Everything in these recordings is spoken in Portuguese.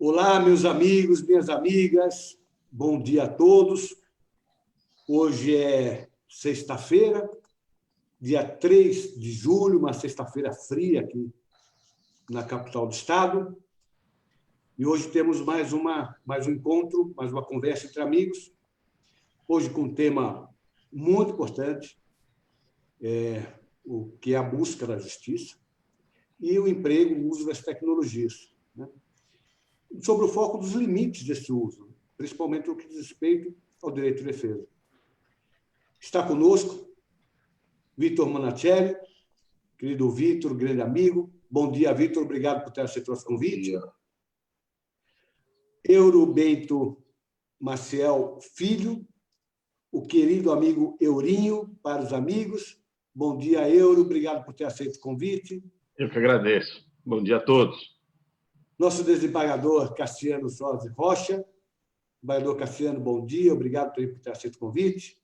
Olá, meus amigos, minhas amigas, bom dia a todos. Hoje é sexta-feira, dia 3 de julho, uma sexta-feira fria aqui na capital do estado. E hoje temos mais um encontro, mais uma conversa entre amigos, hoje com um tema muito importante, o que é a busca da justiça e o emprego, o uso das tecnologias, né? Sobre o foco dos limites desse uso, principalmente no que diz respeito ao direito de defesa. Está conosco Vitor Manatielli, querido Vitor, grande amigo. Bom dia, Vitor, obrigado por ter aceito o nosso convite. Euro Bento Maciel Filho, o querido amigo Eurinho, para os amigos. Bom dia, Euro, obrigado por ter aceito o convite. Eu que agradeço. Bom dia a todos. Nosso desembargador Cassiano Soares Rocha. Desembargador Cassiano, bom dia, obrigado por ter aceito o convite.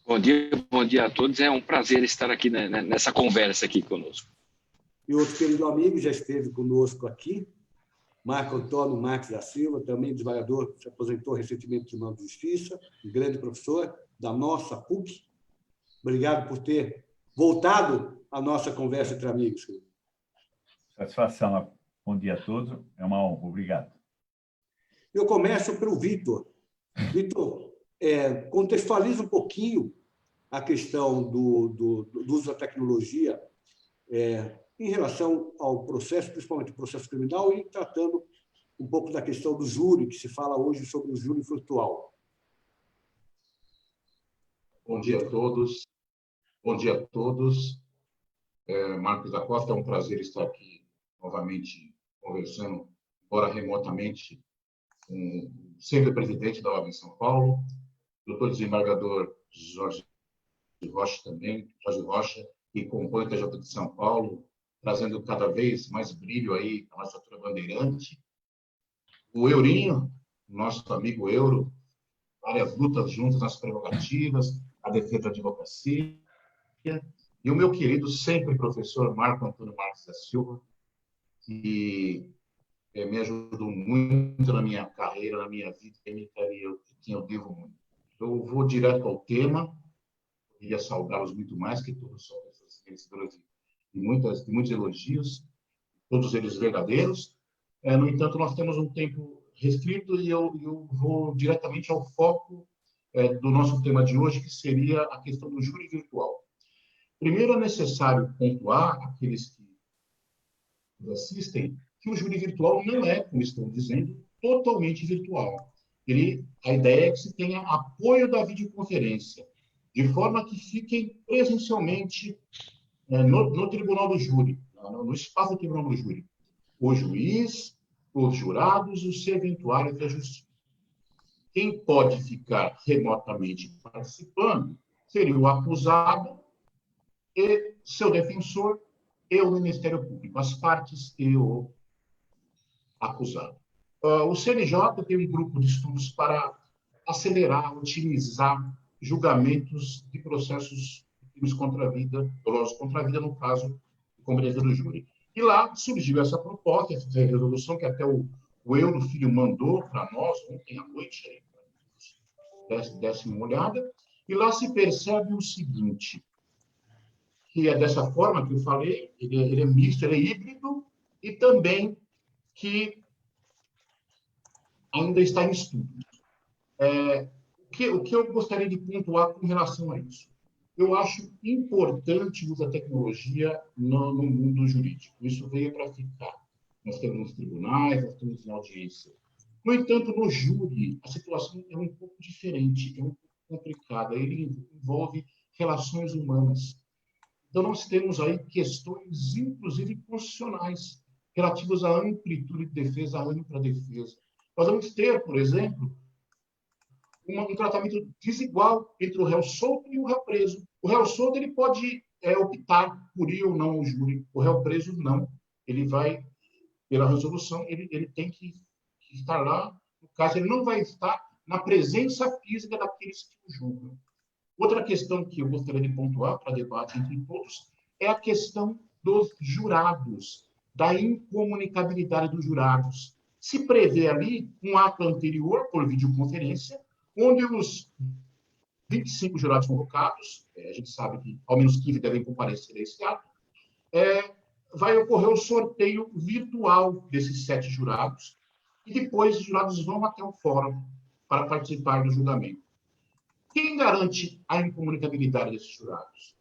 Bom dia a todos. É um prazer estar aqui nessa conversa aqui conosco. E outro querido amigo já esteve conosco aqui, Marco Antônio Marques da Silva, também desembargador, se aposentou recentemente do Tribunal de Justiça, um grande professor da nossa PUC. Obrigado por ter voltado à nossa conversa entre amigos. Satisfação. Bom dia a todos. É uma honra. Obrigado. Eu começo pelo Vitor. Vitor, contextualiza um pouquinho a questão do uso da tecnologia em relação ao processo, principalmente o processo criminal, e tratando um pouco da questão do júri, que se fala hoje sobre o júri virtual. Bom dia a todos. Bom dia a todos. Marcos da Costa, é um prazer estar aqui novamente conversando, embora remotamente, com o sempre presidente da OAB em São Paulo, doutor desembargador Jorge Rocha também, Jorge Rocha, que compõe o TJ de São Paulo, trazendo cada vez mais brilho aí à nossa turma bandeirante. O Eurinho, nosso amigo Euro, várias lutas juntas nas prerrogativas, a defesa da advocacia. E o meu querido sempre professor Marco Antônio Marques da Silva, que me ajudou muito na minha carreira, na minha vida, e quem eu devo muito. Eu vou direto ao tema, queria saudá-los muito mais, que todos são pessoas merecedoras de muitos elogios, todos eles verdadeiros. No entanto, nós temos um tempo restrito e eu vou diretamente ao foco do nosso tema de hoje, que seria a questão do júri virtual. Primeiro, é necessário pontuar, aqueles que nos assistem, que o júri virtual não é, como estão dizendo, totalmente virtual. A ideia é que se tenha apoio da videoconferência, de forma que fiquem presencialmente no tribunal do júri, no espaço do tribunal do júri, o juiz, os jurados e os serventuários da justiça. Quem pode ficar remotamente participando seria o acusado e seu defensor e o Ministério Público, as partes e o acusado. O CNJ tem um grupo de estudos para acelerar, otimizar julgamentos de processos de crimes contra a vida, dolosos contra a vida, no caso, de compreensão do júri. E lá surgiu essa proposta, essa resolução, que até o Euro Filho mandou para nós ontem à noite, desse uma olhada, e lá se percebe o seguinte, que é dessa forma que eu falei, ele é misto, ele é híbrido, e também que ainda está em estudo. O que eu gostaria de pontuar com relação a isso? Eu acho importante o uso da tecnologia no mundo jurídico. Isso veio para ficar. Nós temos nos tribunais, nós temos em audiência. No entanto, no júri, a situação é um pouco diferente, é um pouco complicada. Ele envolve relações humanas. Então, nós temos aí questões, inclusive, constitucionais, relativas à amplitude de defesa, à ampla defesa. Nós vamos ter, por exemplo, um tratamento desigual entre o réu solto e o réu preso. O réu solto ele pode optar por ir ou não ao júri. O réu preso, não. Ele vai, pela resolução, ele tem que estar lá. No caso, ele não vai estar na presença física daqueles que o julgam. Outra questão que eu gostaria de pontuar para debate entre todos é a questão dos jurados, da incomunicabilidade dos jurados. se prevê ali um ato anterior, por videoconferência, onde os 25 jurados convocados, a gente sabe que ao menos 15 devem comparecer a esse ato, vai ocorrer o sorteio virtual desses 7 jurados, e depois os jurados vão até o fórum para participar do julgamento. Quem garante a incomunicabilidade desses jurados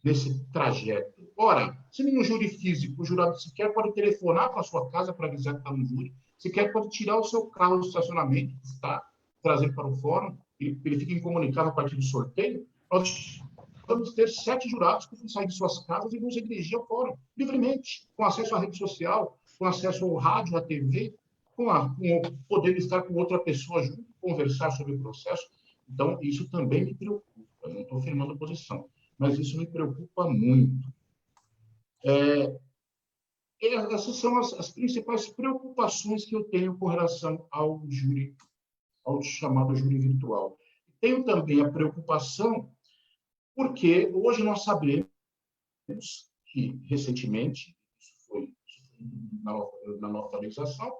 nesse trajeto? Ora, se num júri físico o jurado sequer pode telefonar para a sua casa para avisar que está no júri, sequer pode tirar o seu carro do estacionamento que está trazendo para o fórum, ele fica incomunicável a partir do sorteio, nós vamos ter 7 jurados que vão sair de suas casas e vão se dirigir ao fórum, livremente, com acesso à rede social, com acesso ao rádio, à TV, com o poder de estar com outra pessoa junto, conversar sobre o processo. Então, isso também me preocupa, eu não estou afirmando posição, mas isso me preocupa muito. Essas são as principais preocupações que eu tenho com relação ao júri, ao chamado júri virtual. Tenho também a preocupação porque hoje nós sabemos que, recentemente, isso foi na nova legislação,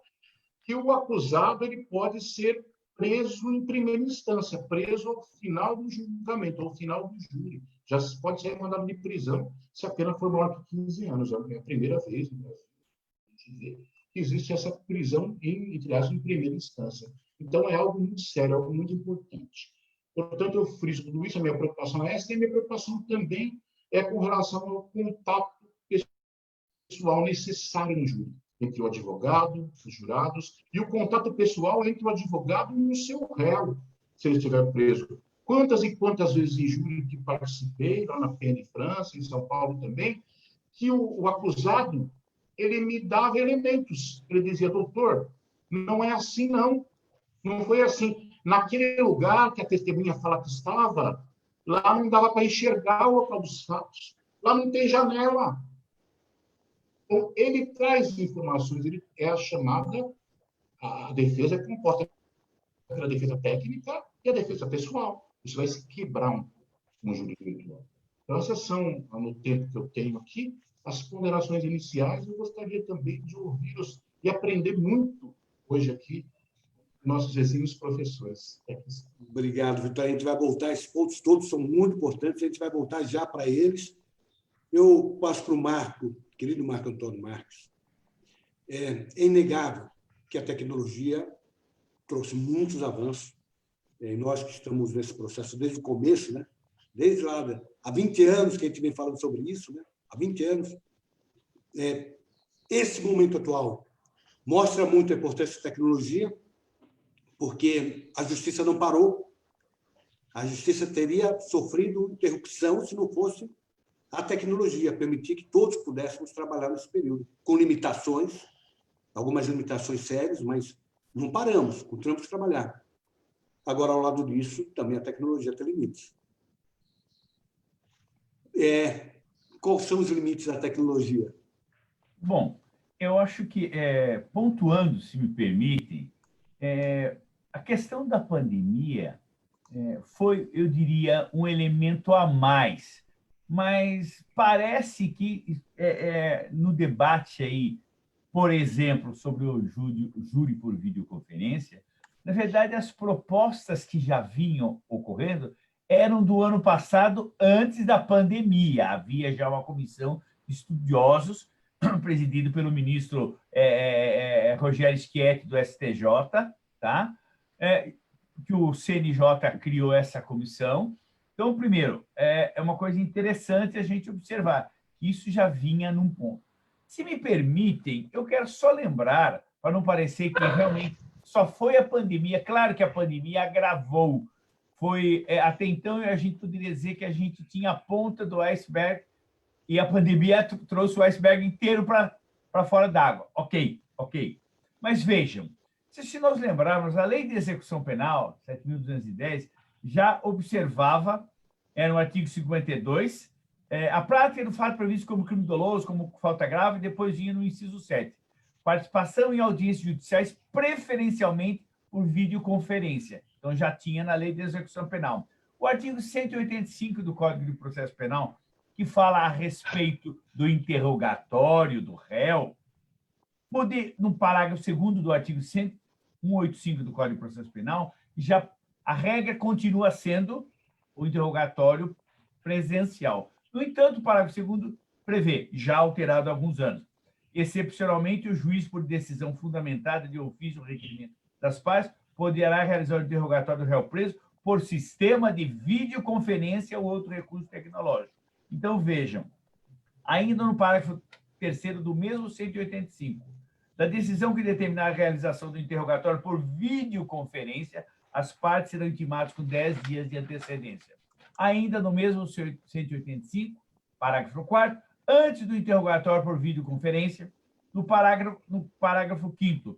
que o acusado ele pode ser preso em primeira instância, preso ao final do julgamento, ao final do júri. Já pode ser mandado de prisão se a pena for maior que 15 anos. É a primeira vez no Brasil que existe essa prisão, entre aspas, em primeira instância. Então, é algo muito sério, algo muito importante. Portanto, eu friso tudo isso, a minha preocupação é essa, e a minha preocupação também é com relação ao contato pessoal necessário no júri, entre o advogado, os jurados, e o contato pessoal entre o advogado e o seu réu, se ele estiver preso. Quantas e quantas vezes em júri que participei, lá na PN França, em São Paulo também, que o acusado, ele me dava elementos. Ele dizia, doutor, não é assim, não. Não foi assim. Naquele lugar que a testemunha fala que estava, lá não dava para enxergar o local dos fatos. Lá não tem janela. Então, ele traz informações, ele é a chamada, a defesa é composta pela defesa técnica e a defesa pessoal. Isso vai se quebrar um pouco no júri virtual. Então, essas são, no tempo que eu tenho aqui, as ponderações iniciais. Eu gostaria também de ouvi-los e aprender muito hoje aqui nossos exímios professores. Obrigado, Vitor. A gente vai voltar, esses pontos todos são muito importantes, a gente vai voltar já para eles. Eu passo para o Marco, querido Marco Antônio Marques. É inegável que a tecnologia trouxe muitos avanços. Nós que estamos nesse processo desde o começo, né? Desde lá, há 20 anos que a gente vem falando sobre isso, né? Há 20 anos. Esse momento atual mostra muito a importância da tecnologia, porque a justiça não parou. A justiça teria sofrido interrupção se não fosse a tecnologia, permitir que todos pudéssemos trabalhar nesse período, com limitações, algumas limitações sérias, mas não paramos, continuamos a trabalhar. Agora, ao lado disso, também a tecnologia tem limites. Quais são os limites da tecnologia? Bom, eu acho que, pontuando, se me permitem, a questão da pandemia foi, eu diria, um elemento a mais, mas parece que no debate aí, por exemplo, sobre o júri por videoconferência, na verdade, as propostas que já vinham ocorrendo eram do ano passado, antes da pandemia. Havia já uma comissão de estudiosos, presidido pelo ministro Rogério Schietti, do STJ, tá? Que o CNJ criou essa comissão. Então, primeiro, é uma coisa interessante a gente observar que isso já vinha num ponto. Se me permitem, eu quero só lembrar, para não parecer que realmente só foi a pandemia. Claro que a pandemia agravou. Até então, a gente poderia dizer que a gente tinha a ponta do iceberg e a pandemia trouxe o iceberg inteiro para fora d'água. Ok. Mas vejam, se nós lembrarmos, a Lei de Execução Penal, 7.210, já observava, no artigo 52, a prática do fato previsto como crime doloso, como falta grave, e depois vinha no inciso 7. Participação em audiências judiciais, preferencialmente por videoconferência. Então, já tinha na Lei de Execução Penal. O artigo 185 do Código de Processo Penal, que fala a respeito do interrogatório do réu, no parágrafo 2º do artigo 185 do Código de Processo Penal, já a regra continua sendo o interrogatório presencial. No entanto, o parágrafo 2º prevê, já alterado há alguns anos, excepcionalmente, o juiz, por decisão fundamentada de ofício ou requerimento das partes, poderá realizar o interrogatório do réu preso por sistema de videoconferência ou outro recurso tecnológico. Então, vejam, ainda no parágrafo 3º do mesmo 185, da decisão que determinar a realização do interrogatório por videoconferência, as partes serão intimadas com 10 dias de antecedência. Ainda no mesmo 185, parágrafo 4º, antes do interrogatório por videoconferência, no parágrafo 5º,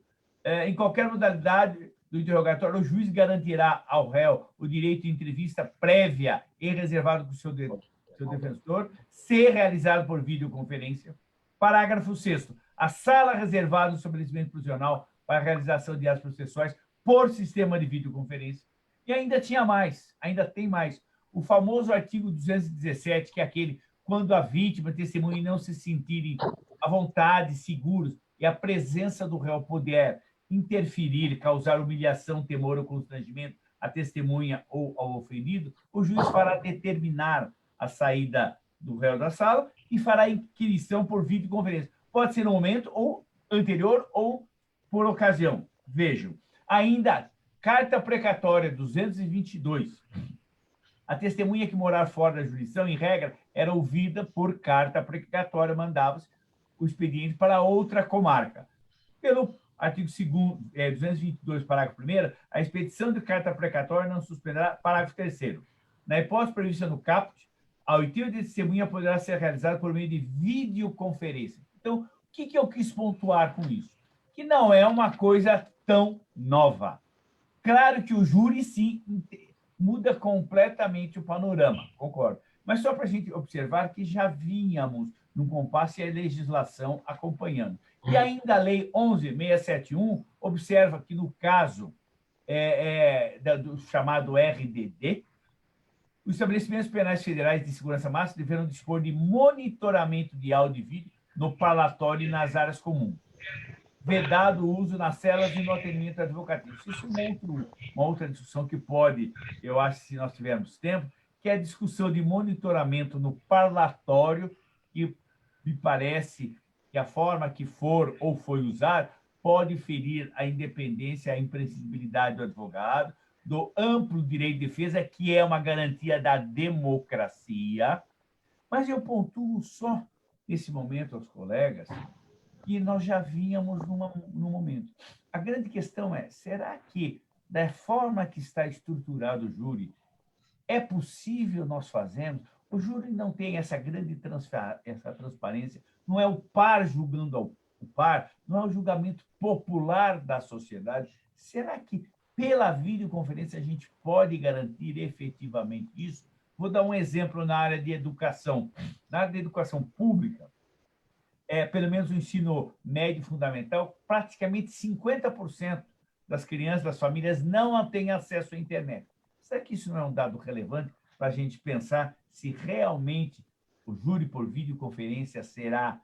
em qualquer modalidade do interrogatório, o juiz garantirá ao réu o direito de entrevista prévia e reservado com o seu defensor, ser realizado por videoconferência. Parágrafo 6º, a sala reservada no estabelecimento prisional para a realização de atos processuais por sistema de videoconferência. E ainda tem mais. O famoso artigo 217, que é aquele quando a vítima, testemunha, não se sentirem à vontade, seguros, e a presença do réu puder interferir, causar humilhação, temor ou constrangimento à testemunha ou ao ofendido, o juiz fará determinar a saída do réu da sala e fará inquirição por videoconferência. Pode ser no momento ou anterior ou por ocasião. Vejam, ainda, carta precatória 222. A testemunha que morar fora da jurisdição, em regra, era ouvida por carta precatória, mandava-se o expediente para outra comarca. Pelo artigo 222, parágrafo 1º, a expedição de carta precatória não suspenderá. Parágrafo 3º. Na hipótese prevista no caput, a oitiva de testemunha poderá ser realizada por meio de videoconferência. Então, o que eu quis pontuar com isso? Que não é uma coisa tão nova. Claro que o júri, sim, muda completamente o panorama, concordo. Mas só para a gente observar que já vínhamos num compasso e a legislação acompanhando. E ainda a Lei 11.671 observa que, no caso do chamado RDD, os estabelecimentos penais federais de segurança máxima deverão dispor de monitoramento de áudio e vídeo no parlatório e nas áreas comuns, vedado o uso nas celas e no atendimento advocativo. Isso é uma outra discussão que pode, eu acho, se nós tivermos tempo, que é a discussão de monitoramento no parlatório, e me parece que a forma que for ou foi usar pode ferir a independência, a imprescindibilidade do advogado, do amplo direito de defesa, que é uma garantia da democracia. Mas eu pontuo só, nesse momento, aos colegas, que nós já vínhamos num momento. A grande questão é, será que, da forma que está estruturado o júri, é possível nós fazermos? O júri não tem essa grande essa transparência, não é o par julgando ao par, não é o julgamento popular da sociedade. Será que, pela videoconferência, a gente pode garantir efetivamente isso? Vou dar um exemplo na área de educação. Na área de educação pública, pelo menos o ensino médio fundamental, praticamente 50% das crianças, das famílias, não têm acesso à internet. Será que isso não é um dado relevante para a gente pensar se realmente o júri por videoconferência será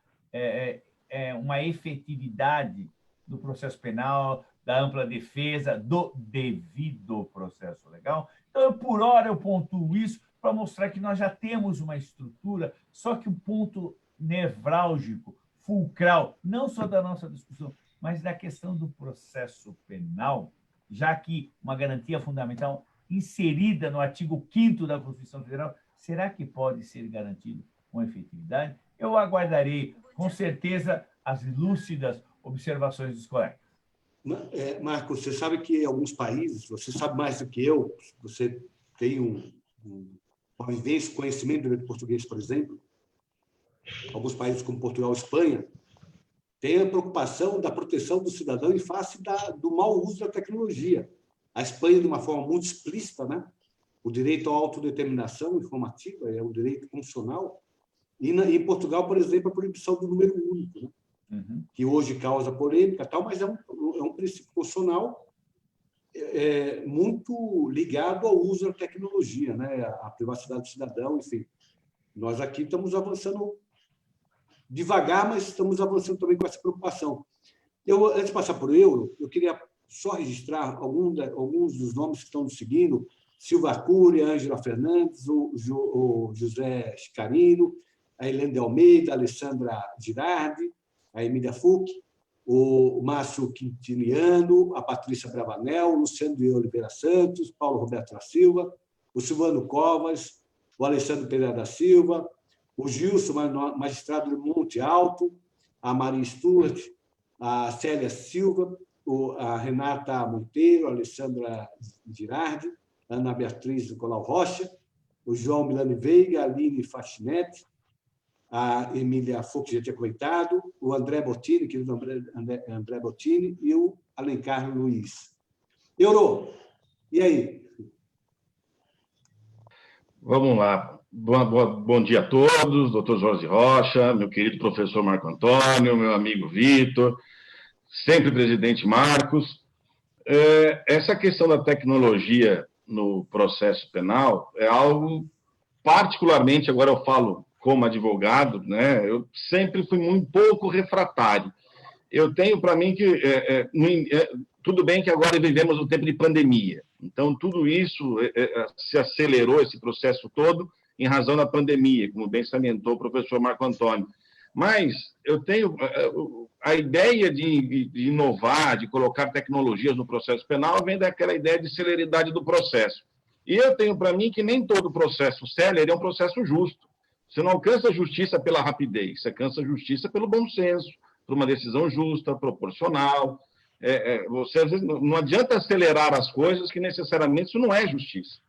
uma efetividade do processo penal, da ampla defesa, do devido processo legal? Então, por hora, eu pontuo isso para mostrar que nós já temos uma estrutura, só que o ponto nevrálgico, fulcral, não só da nossa discussão, mas da questão do processo penal, já que uma garantia fundamental inserida no artigo 5º da Constituição Federal, será que pode ser garantido com efetividade? Eu aguardarei, com certeza, as lúcidas observações dos colegas. Marcos, você sabe que em alguns países, você sabe mais do que eu, você tem uma vivência, conhecimento do português, por exemplo, alguns países como Portugal e Espanha, tem a preocupação da proteção do cidadão em face do mau uso da tecnologia. A Espanha, de uma forma muito explícita, né? O direito à autodeterminação informativa é um direito constitucional. E em Portugal, por exemplo, a proibição do número único, né? Uhum. Que hoje causa polêmica, mas é um princípio constitucional muito ligado ao uso da tecnologia, né? A privacidade do cidadão, enfim. Nós aqui estamos avançando devagar, mas estamos avançando também com essa preocupação. Antes de passar por euro, eu queria só registrar alguns dos nomes que estão nos seguindo: Silva Cury, Ângela Fernandes, o José Scarino, a Helene de Almeida, a Alessandra Girardi, a Emília Fuch, o Márcio Quintiliano, a Patrícia Bravanel, o Luciano de Oliveira Santos, Paulo Roberto da Silva, o Silvano Covas, o Alessandro Pereira da Silva, o Gilson, magistrado de Monte Alto, a Maria Stuart, a Célia Silva, a Renata Monteiro, a Alessandra Girardi, a Ana Beatriz Nicolau Rocha, o João Milani Veiga, a Aline Fachinetti, a Emília Fuch, já tinha comentado, o André Bottini, querido André Bottini, e o Alencar Luiz. Euro, e aí? Vamos lá. Bom dia a todos, doutor Jorge Rocha, meu querido professor Marco Antônio, meu amigo Vitor, sempre presidente Marcos. Essa questão da tecnologia no processo penal é algo, particularmente, agora eu falo como advogado, né, eu sempre fui muito pouco refratário. Eu tenho para mim que, tudo bem que agora vivemos um tempo de pandemia, então tudo isso se acelerou, esse processo todo, em razão da pandemia, como bem salientou o professor Marco Antônio. Mas eu tenho a ideia de inovar, de colocar tecnologias no processo penal, vem daquela ideia de celeridade do processo. E eu tenho para mim que nem todo processo célere é um processo justo. Você não alcança a justiça pela rapidez, você alcança a justiça pelo bom senso, por uma decisão justa, proporcional. Você, às vezes, não adianta acelerar as coisas, que necessariamente isso não é justiça.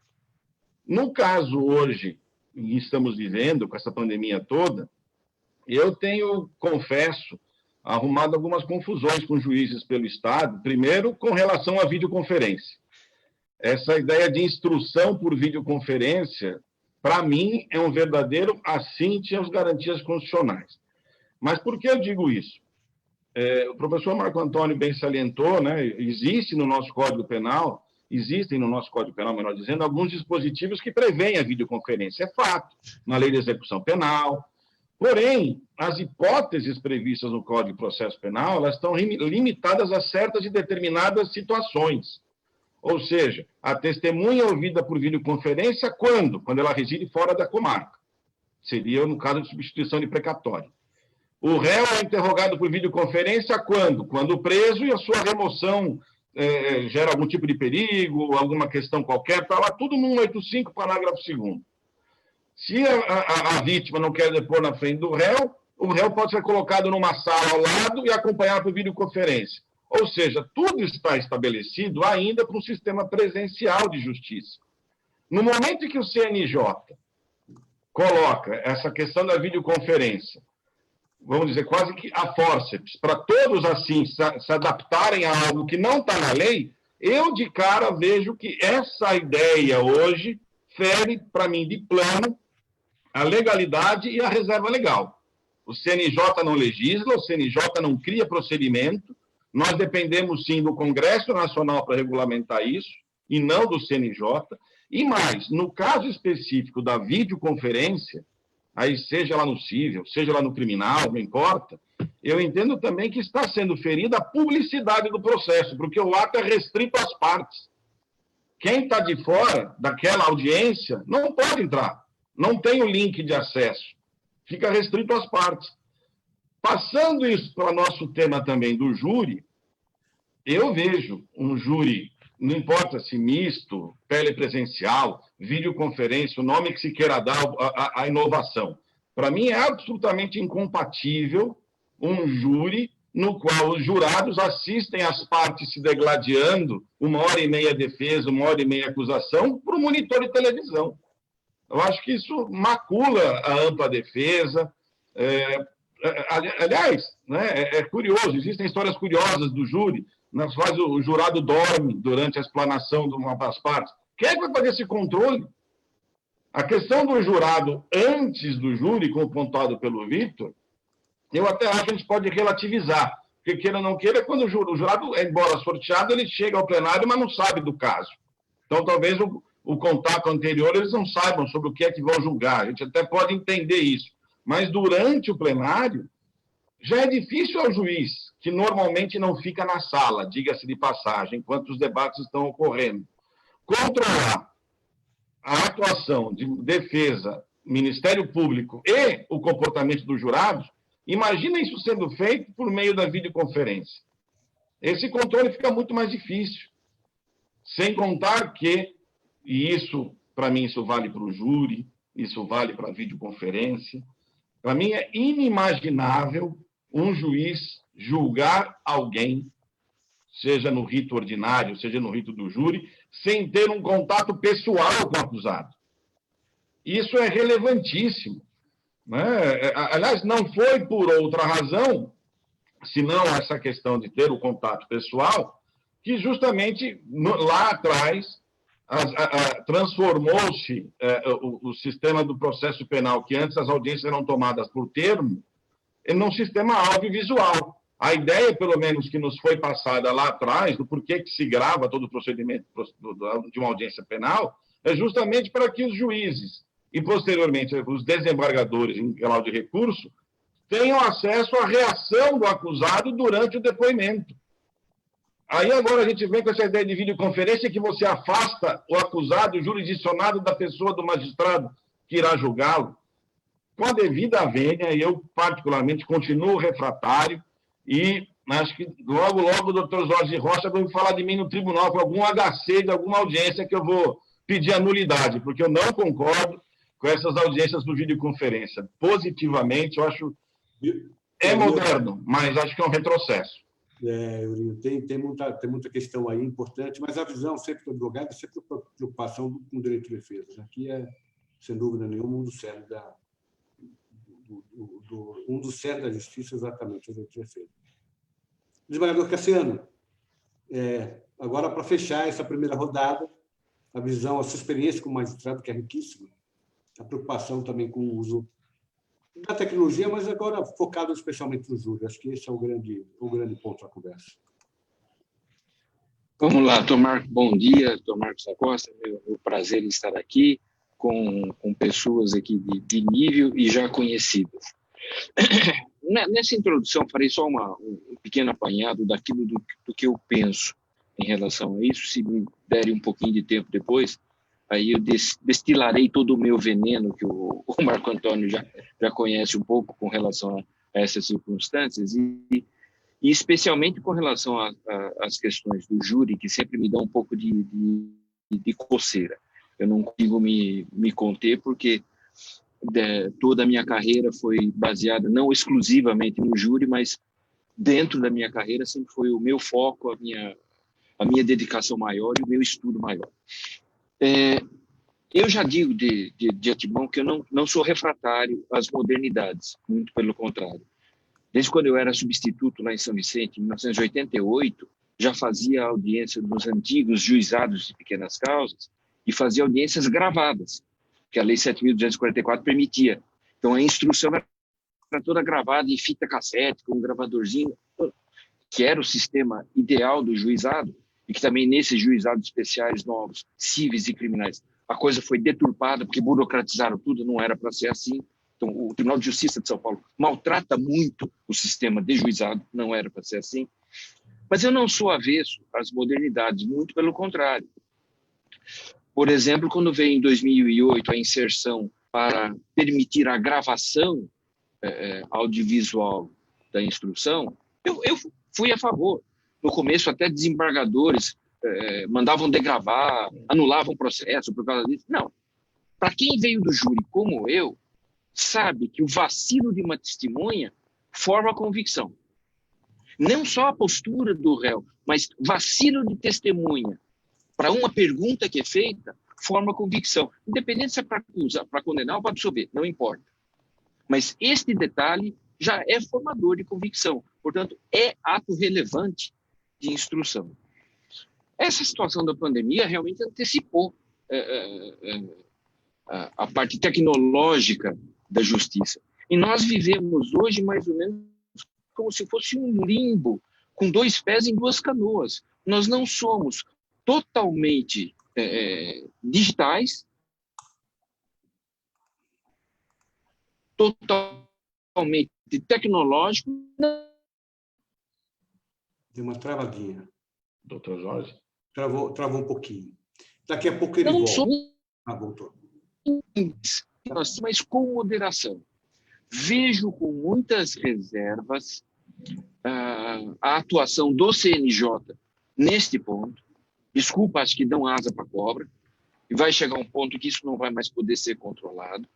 No caso hoje, que estamos vivendo, com essa pandemia toda, eu tenho, confesso, arrumado algumas confusões com juízes pelo Estado, primeiro com relação à videoconferência. Essa ideia de instrução por videoconferência, para mim, é um verdadeiro assinte às garantias constitucionais. Mas por que eu digo isso? O professor Marco Antônio bem salientou, né, existem no nosso Código Penal, melhor dizendo, alguns dispositivos que prevêem a videoconferência. É fato, na Lei de Execução Penal. Porém, as hipóteses previstas no Código de Processo Penal, elas estão limitadas a certas e determinadas situações. Ou seja, a testemunha ouvida por videoconferência, quando? Quando ela reside fora da comarca. Seria no caso de substituição de precatório. O réu é interrogado por videoconferência quando? Quando o preso e a sua remoção gera algum tipo de perigo, alguma questão qualquer, está lá tudo no 185, parágrafo 2º. Se a vítima não quer depor na frente do réu, o réu pode ser colocado numa sala ao lado e acompanhado por videoconferência. Ou seja, tudo está estabelecido ainda para um sistema presencial de justiça. No momento em que o CNJ coloca essa questão da videoconferência, vamos dizer, quase que a fórceps, para todos, assim, se adaptarem a algo que não está na lei, eu, de cara, vejo que essa ideia hoje fere, para mim, de plano, a legalidade e a reserva legal. O CNJ não legisla, o CNJ não cria procedimento, nós dependemos, sim, do Congresso Nacional para regulamentar isso, e não do CNJ. E mais, no caso específico da videoconferência, aí seja lá no civil, seja lá no criminal, não importa, eu entendo também que está sendo ferida a publicidade do processo, porque o ato é restrito às partes. Quem está de fora daquela audiência não pode entrar, não tem o link de acesso, fica restrito às partes. Passando isso para o nosso tema também do júri, eu vejo um júri, não importa se misto, telepresencial, videoconferência, o nome que se queira dar à inovação. Para mim é absolutamente incompatível um júri no qual os jurados assistem as partes se degladiando, 1h30 defesa, 1h30 acusação, por um monitor de televisão. Eu acho que isso macula a ampla defesa. Aliás, né, é curioso, existem histórias curiosas do júri, nas quais o jurado dorme durante a explanação de uma das partes. Quem é que vai fazer esse controle? A questão do jurado antes do júri, como pontuado pelo Vitor, eu até acho que a gente pode relativizar, porque queira ou não queira, quando o jurado, embora sorteado, ele chega ao plenário, mas não sabe do caso. Então, talvez o contato anterior, eles não saibam sobre o que é que vão julgar. A gente até pode entender isso. Mas, durante o plenário, Já é difícil ao juiz, que normalmente não fica na sala, diga-se de passagem, enquanto os debates estão ocorrendo, controlar a atuação de defesa, Ministério Público e o comportamento dos jurados. Imagina isso sendo feito por meio da videoconferência. Esse controle fica muito mais difícil. Sem contar que, e isso, para mim, isso vale para o júri, isso vale para a videoconferência, para mim é inimaginável um juiz julgar alguém, seja no rito ordinário, seja no rito do júri, sem ter um contato pessoal com o acusado. Isso é relevantíssimo, né? Aliás, não foi por outra razão, senão essa questão de ter o contato pessoal, que justamente lá atrás transformou-se o sistema do processo penal, que antes as audiências eram tomadas por termo, num sistema audiovisual. A ideia, pelo menos, que nos foi passada lá atrás, do porquê que se grava todo o procedimento de uma audiência penal, é justamente para que os juízes e, posteriormente, os desembargadores em grau de recurso tenham acesso à reação do acusado durante o depoimento. Aí agora a gente vem com essa ideia de videoconferência que você afasta o acusado jurisdicionado da pessoa do magistrado que irá julgá-lo. Com a devida vênia, eu particularmente continuo refratário e acho que logo, logo o doutor Jorge Rocha vai falar de mim no tribunal com algum HC de alguma audiência que eu vou pedir a nulidade, porque eu não concordo com essas audiências por videoconferência. Positivamente, eu acho é moderno, mas acho que é um retrocesso. Eurinho, tem muita questão aí importante, mas a visão sempre do advogado é sempre a preocupação com o direito de defesa. Aqui é, sem dúvida nenhuma, um dos certos da justiça, exatamente, o direito de defesa. Desembargador Cassiano, agora, para fechar essa primeira rodada, a visão, a sua experiência como magistrado, que é riquíssima, a preocupação também com o uso da tecnologia, mas agora focado especialmente no júri. Acho que esse é o grande ponto da conversa. Vamos lá, Dr. Marcos, bom dia. Dr. Marcos da Costa, meu prazer em estar aqui com pessoas aqui de nível e já conhecidas. Nessa introdução, farei só um pequeno apanhado daquilo do que eu penso em relação a isso. Se me derem um pouquinho de tempo depois, aí eu destilarei todo o meu veneno, que o Marco Antônio já conhece um pouco com relação a essas circunstâncias, e especialmente com relação às questões do júri, que sempre me dão um pouco de coceira. Eu não consigo me conter, porque toda a minha carreira foi baseada não exclusivamente no júri, mas dentro da minha carreira sempre foi o meu foco, a minha dedicação maior e o meu estudo maior. Eu já digo de antemão que eu não sou refratário às modernidades, muito pelo contrário. Desde quando eu era substituto lá em São Vicente, em 1988, já fazia audiência nos antigos juizados de pequenas causas e fazia audiências gravadas, que a Lei 7.244 permitia. Então, a instrução era toda gravada em fita cassete, com um gravadorzinho, que era o sistema ideal do juizado, e que também nesses juizados especiais novos, cíveis e criminais, a coisa foi deturpada, porque burocratizaram tudo, não era para ser assim. Então, o Tribunal de Justiça de São Paulo maltrata muito o sistema de juizado, não era para ser assim. Mas eu não sou avesso às modernidades, muito pelo contrário. Por exemplo, quando veio em 2008 a inserção para permitir a gravação audiovisual da instrução, eu fui a favor. No começo, até desembargadores mandavam degravar, anulavam o processo por causa disso. Não. Para quem veio do júri como eu, sabe que o vacilo de uma testemunha forma convicção. Não só a postura do réu, mas vacilo de testemunha para uma pergunta que é feita forma convicção. Independente se é para acusar, para condenar ou para absolver, não importa. Mas este detalhe já é formador de convicção. Portanto, é ato relevante de instrução. Essa situação da pandemia realmente antecipou a parte tecnológica da justiça. E nós vivemos hoje mais ou menos como se fosse um limbo, com dois pés em duas canoas. Nós não somos totalmente digitais, totalmente tecnológico. Deu uma travadinha. Doutor Jorge? Travou um pouquinho. Daqui a pouco ele Não volta. somos Voltou. mas com moderação. Vejo com muitas reservas a atuação do CNJ neste ponto. Desculpa, acho que dão asa para a cobra. E vai chegar um ponto que isso não vai mais poder ser controlado.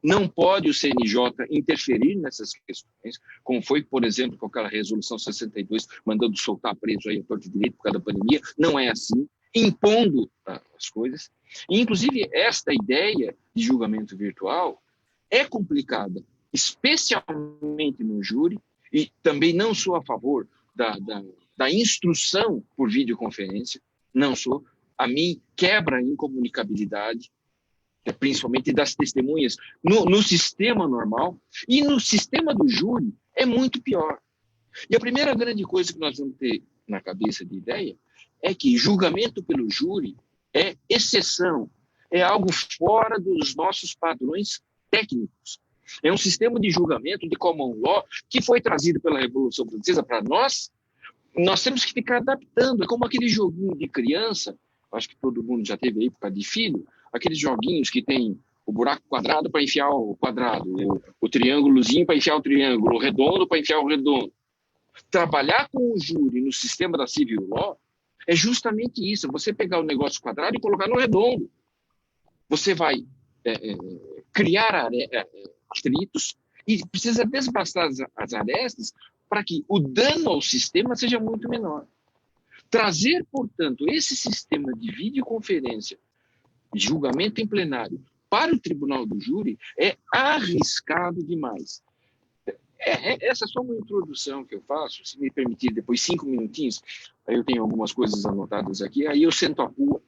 Não pode o CNJ interferir nessas questões, como foi, por exemplo, com aquela resolução 62, mandando soltar preso aí a torto direito por causa da pandemia. Não é assim, impondo as coisas. E, inclusive, esta ideia de julgamento virtual é complicada, especialmente no júri, e também não sou a favor da instrução por videoconferência, não sou. A mim, quebra a incomunicabilidade, principalmente das testemunhas, no sistema normal, e no sistema do júri é muito pior. E a primeira grande coisa que nós vamos ter na cabeça de ideia é que julgamento pelo júri é exceção, é algo fora dos nossos padrões técnicos. É um sistema de julgamento de common law que foi trazido pela Revolução Francesa para nós. Nós temos que ficar adaptando. É como aquele joguinho de criança, acho que todo mundo já teve aí por causa de filho, aqueles joguinhos que tem o buraco quadrado para enfiar o quadrado, o triângulozinho para enfiar o triângulo, o redondo para enfiar o redondo. Trabalhar com o júri no sistema da civil law é justamente isso, você pegar o negócio quadrado e colocar no redondo. Você vai criar atritos e precisa desbastar as arestas para que o dano ao sistema seja muito menor. Trazer, portanto, esse sistema de videoconferência, julgamento em plenário, para o tribunal do júri é arriscado demais. Essa é só uma introdução que eu faço, se me permitir, depois 5 minutinhos, aí eu tenho algumas coisas anotadas aqui, aí eu sento a rua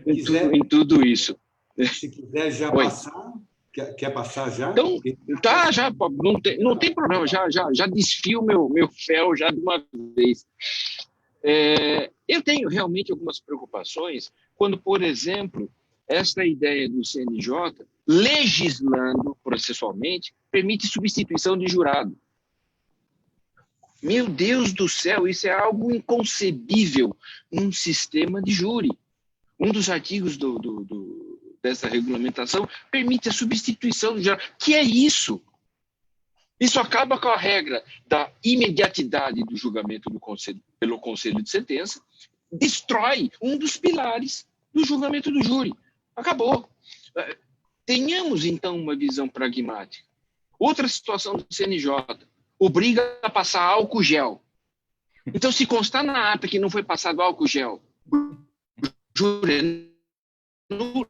em tudo isso. Se quiser já passar, quer passar já? Então, tá, já, não tem problema, já desfio meu fel já de uma vez. Eu tenho realmente algumas preocupações quando, por exemplo, esta ideia do CNJ, legislando processualmente, permite substituição de jurado. Meu Deus do céu, isso é algo inconcebível num sistema de júri. Um dos artigos dessa regulamentação permite a substituição de jurado. Que é isso? Isso acaba com a regra da imediatidade do julgamento pelo conselho de sentença, destrói um dos pilares do julgamento do júri. Acabou. Tenhamos, então, uma visão pragmática. Outra situação do CNJ, obriga a passar álcool gel. Então, se constar na ata que não foi passado álcool gel, o júri é nulo.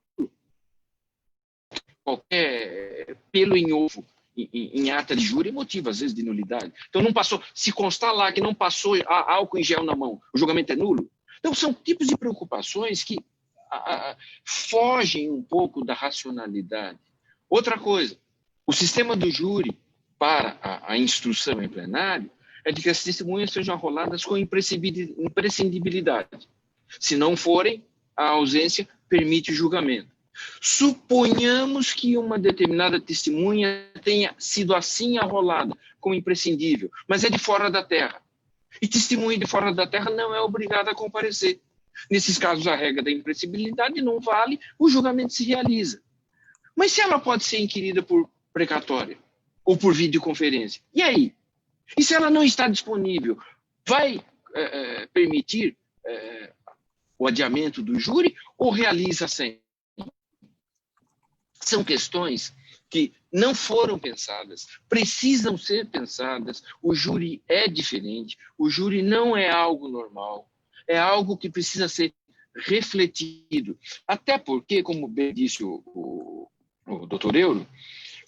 Qualquer pelo em ovo em ata de júri é motivo, às vezes, de nulidade. Então, não passou. Se constar lá que não passou álcool em gel na mão, o julgamento é nulo? Então, são tipos de preocupações que fogem um pouco da racionalidade. Outra coisa, o sistema do júri para a instrução em plenário é de que as testemunhas sejam arroladas com imprescindibilidade. Se não forem, a ausência permite o julgamento. Suponhamos que uma determinada testemunha tenha sido assim arrolada como imprescindível, mas é de fora da terra. E testemunha de fora da terra não é obrigada a comparecer. Nesses casos, a regra da imprescindibilidade não vale, o julgamento se realiza. Mas se ela pode ser inquirida por precatória ou por videoconferência, e aí? E se ela não está disponível, vai permitir o adiamento do júri ou realiza sem? São questões que não foram pensadas, precisam ser pensadas. O júri é diferente, o júri não é algo normal, é algo que precisa ser refletido. Até porque, como bem disse o doutor Euro,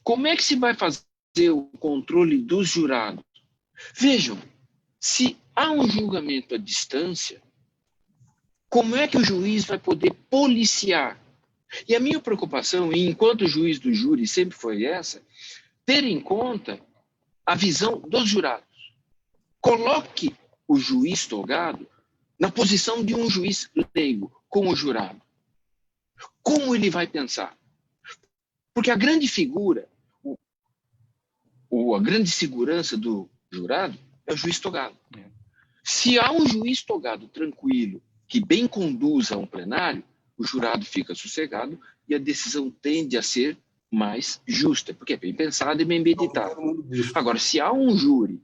como é que se vai fazer o controle dos jurados? Vejam, se há um julgamento à distância, como é que o juiz vai poder policiar? E a minha preocupação, e enquanto juiz do júri sempre foi essa, ter em conta a visão dos jurados. Coloque o juiz togado na posição de um juiz leigo, como jurado. Como ele vai pensar? Porque a grande figura, a grande segurança do jurado é o juiz togado. Se há um juiz togado tranquilo, que bem conduza um plenário, o jurado fica sossegado e a decisão tende a ser mais justa, porque é bem pensada e bem meditada. Agora, se há um júri,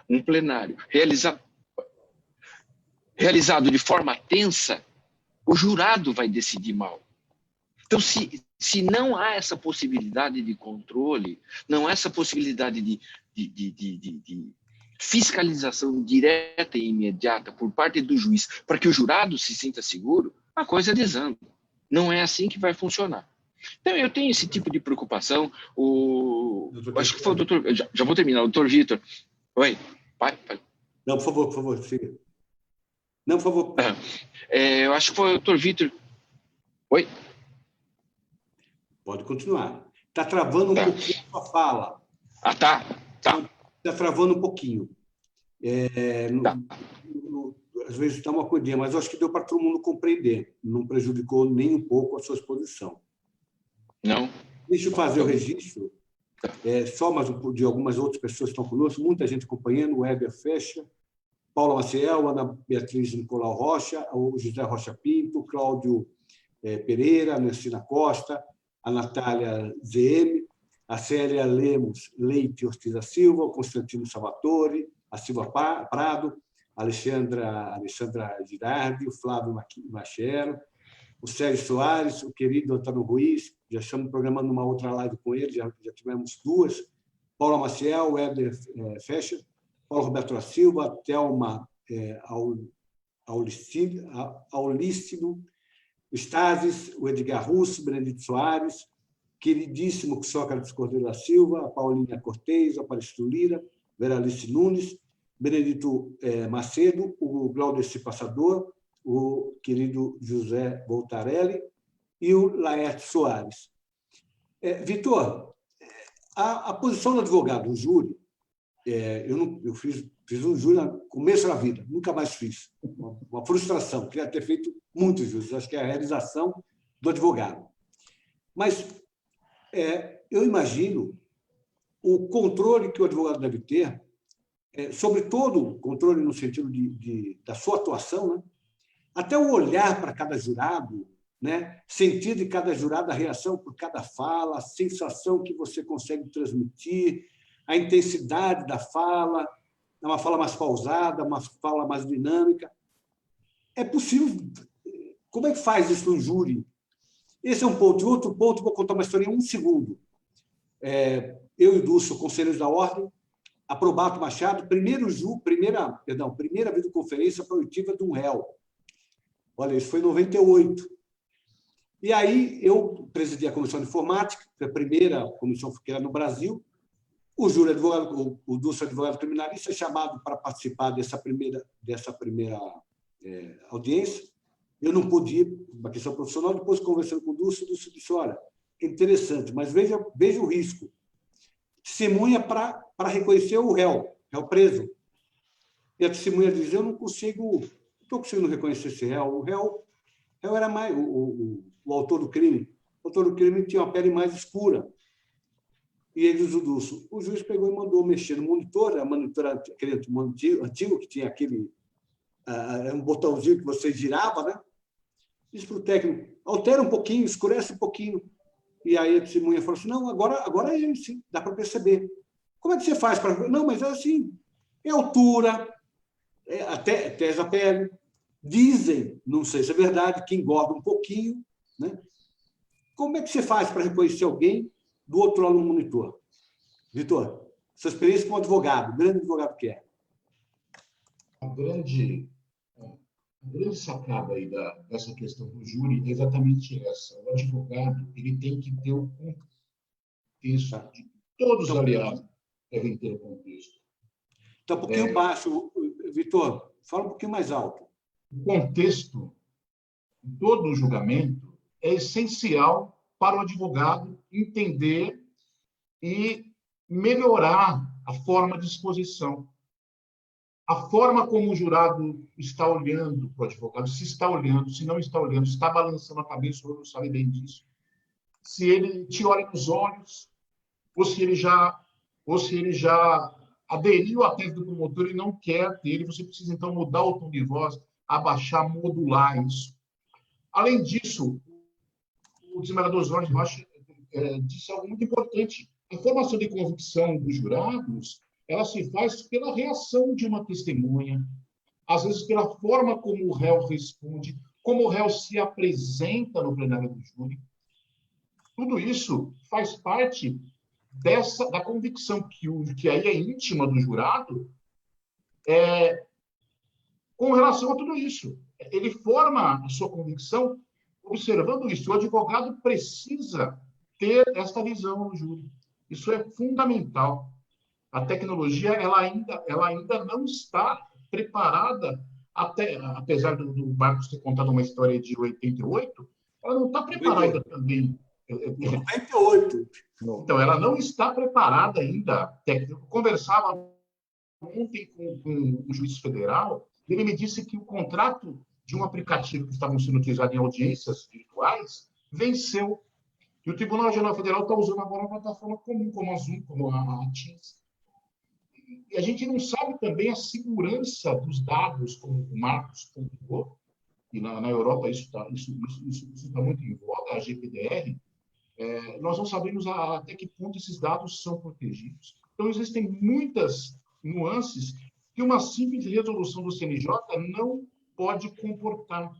um plenário realizado de forma tensa, o jurado vai decidir mal. Então, se não há essa possibilidade de controle, não há essa possibilidade de fiscalização direta e imediata por parte do juiz para que o jurado se sinta seguro, a coisa desanda. Não é assim que vai funcionar. Então, eu tenho esse tipo de preocupação. Acho que foi o doutor... Já vou terminar. O doutor Vitor. Oi. Vai. Não, por favor, siga. Não, por favor. Eu acho que foi o doutor Vitor. Oi? Pode continuar. Está travando um pouquinho a sua fala. Ah, tá. Está travando um pouquinho. Às vezes está uma coisinha, mas eu acho que deu para todo mundo compreender. Não prejudicou nem um pouco a sua exposição. Não. Deixa eu fazer o registro. Só mais de algumas outras pessoas que estão conosco, muita gente acompanhando, o Heber Fecha, Paula Maciel, Ana Beatriz Nicolau Rocha, o José Rocha Pinto, Cláudio Pereira, a Nancina Costa, a Natália ZM, a Célia Lemos Leite Ortiz da Silva, o Constantino Salvatore, a Silva Prado, a Alexandra Girardi, o Flávio Machero, o Sérgio Soares, o querido Antônio Ruiz, já estamos programando uma outra live com ele, já tivemos duas, Paula Maciel, Heber Fecha, Paulo Roberto da Silva, Thelma Aulícido, o Stasis, o Edgar Russo, Benedito Soares, queridíssimo Sócrates Cordeiro da Silva, a Paulinha Cortez, a Aparecido Lira, Veralice Nunes, Benedito Macedo, o Glaudeci Passador, o querido José Voltarelli e o Laerte Soares. Vitor, a posição do advogado, o júri, eu fiz um júri no começo da vida, nunca mais fiz. Uma frustração, queria ter feito muitos júris, acho que é a realização do advogado. Mas eu imagino o controle que o advogado deve ter, sobretudo controle no sentido da sua atuação, né? Até o olhar para cada jurado, né? Sentir de cada jurado a reação por cada fala, a sensação que você consegue transmitir, a intensidade da fala, uma fala mais pausada, uma fala mais dinâmica. É possível... Como é que faz isso no júri? Esse é um ponto. E outro ponto, vou contar uma história em um segundo. Eu e o Dulce, conselheiros da Ordem, Aprobato Machado, primeira videoconferência proibitiva de um réu. Olha, isso foi em 98. E aí eu presidi a Comissão de Informática, foi a primeira comissão que era no Brasil. O júri advogado, o Dulce advogado criminalista, é chamado para participar dessa primeira audiência. Eu não pude ir, uma questão profissional. Depois, conversando com o Dulce disse, olha, é interessante, mas veja o risco. Testemunha para reconhecer o réu preso. E a testemunha diz, eu não estou conseguindo reconhecer esse réu. O réu era mais o autor do crime. O autor do crime tinha uma pele mais escura. E ele diz o Dulce. O juiz pegou e mandou mexer no monitor, aquele antigo, que tinha aquele um botãozinho que você girava, né? Disse para o técnico, altera um pouquinho, escurece um pouquinho. E aí a testemunha falou assim, não, agora é ele, sim, dá para perceber. Como é que você faz para... Não, mas é assim, é altura, até tesa pele. Dizem, não sei se é verdade, que engorda um pouquinho, né? Como é que você faz para reconhecer alguém do outro lado do monitor? Vitor, sua experiência como advogado, grande advogado que é. A grande sacada aí dessa questão do júri é exatamente essa. O advogado ele tem que ter o contexto de todos os aliados devem ter o contexto. Está um pouquinho baixo, Vitor. Fala um pouquinho mais alto. O contexto de todo o julgamento é essencial para o advogado entender e melhorar a forma de exposição. A forma como o jurado está olhando para o advogado, se está olhando, se não está olhando, se está balançando a cabeça, ou não sabe bem disso. Se ele te olha nos olhos, ou se ele já ou se ele já aderiu à tese do promotor e não quer ter, e você precisa, então, mudar o tom de voz, abaixar, modular isso. Além disso, o desembargador Jorge Rocha disse algo muito importante. A formação de convicção dos jurados, ela se faz pela reação de uma testemunha, às vezes pela forma como o réu responde, como o réu se apresenta no plenário do júri. Tudo isso faz parte da convicção que aí é íntima do jurado, com relação a tudo isso. Ele forma a sua convicção observando isso. O advogado precisa ter esta visão no júri. Isso é fundamental. A tecnologia ela ainda não está preparada, apesar do Marcos ter contado uma história de 88, ela não está preparada também. 98. Então, ela não está preparada ainda. Eu conversava ontem com um juiz federal, ele me disse que o contrato de um aplicativo que estava sendo utilizado em audiências virtuais venceu. E o Tribunal Regional Federal está usando agora uma plataforma comum, como a Zoom, como a Teams. E a gente não sabe também a segurança dos dados, como o Marcos pontuou, e na Europa isso está muito em voga, a GPDR. Nós não sabemos até que ponto esses dados são protegidos. Então, existem muitas nuances que uma simples resolução do CNJ não pode comportar.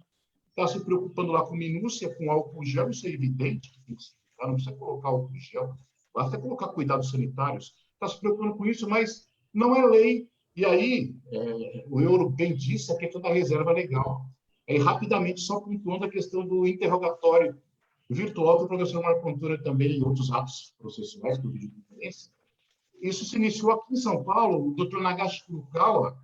Está se preocupando lá com minúcia, com álcool gel, isso é evidente, não precisa colocar álcool gel, basta colocar cuidados sanitários. Está se preocupando com isso, mas não é lei. E aí, o Euro bem disse, a questão da reserva legal. Aí, rapidamente, só pontuando a questão do interrogatório virtual, que o professor Marco Antônio também, em outros atos processuais, por videoconferência. Isso se iniciou aqui em São Paulo. O doutor Nagashi Furukawa,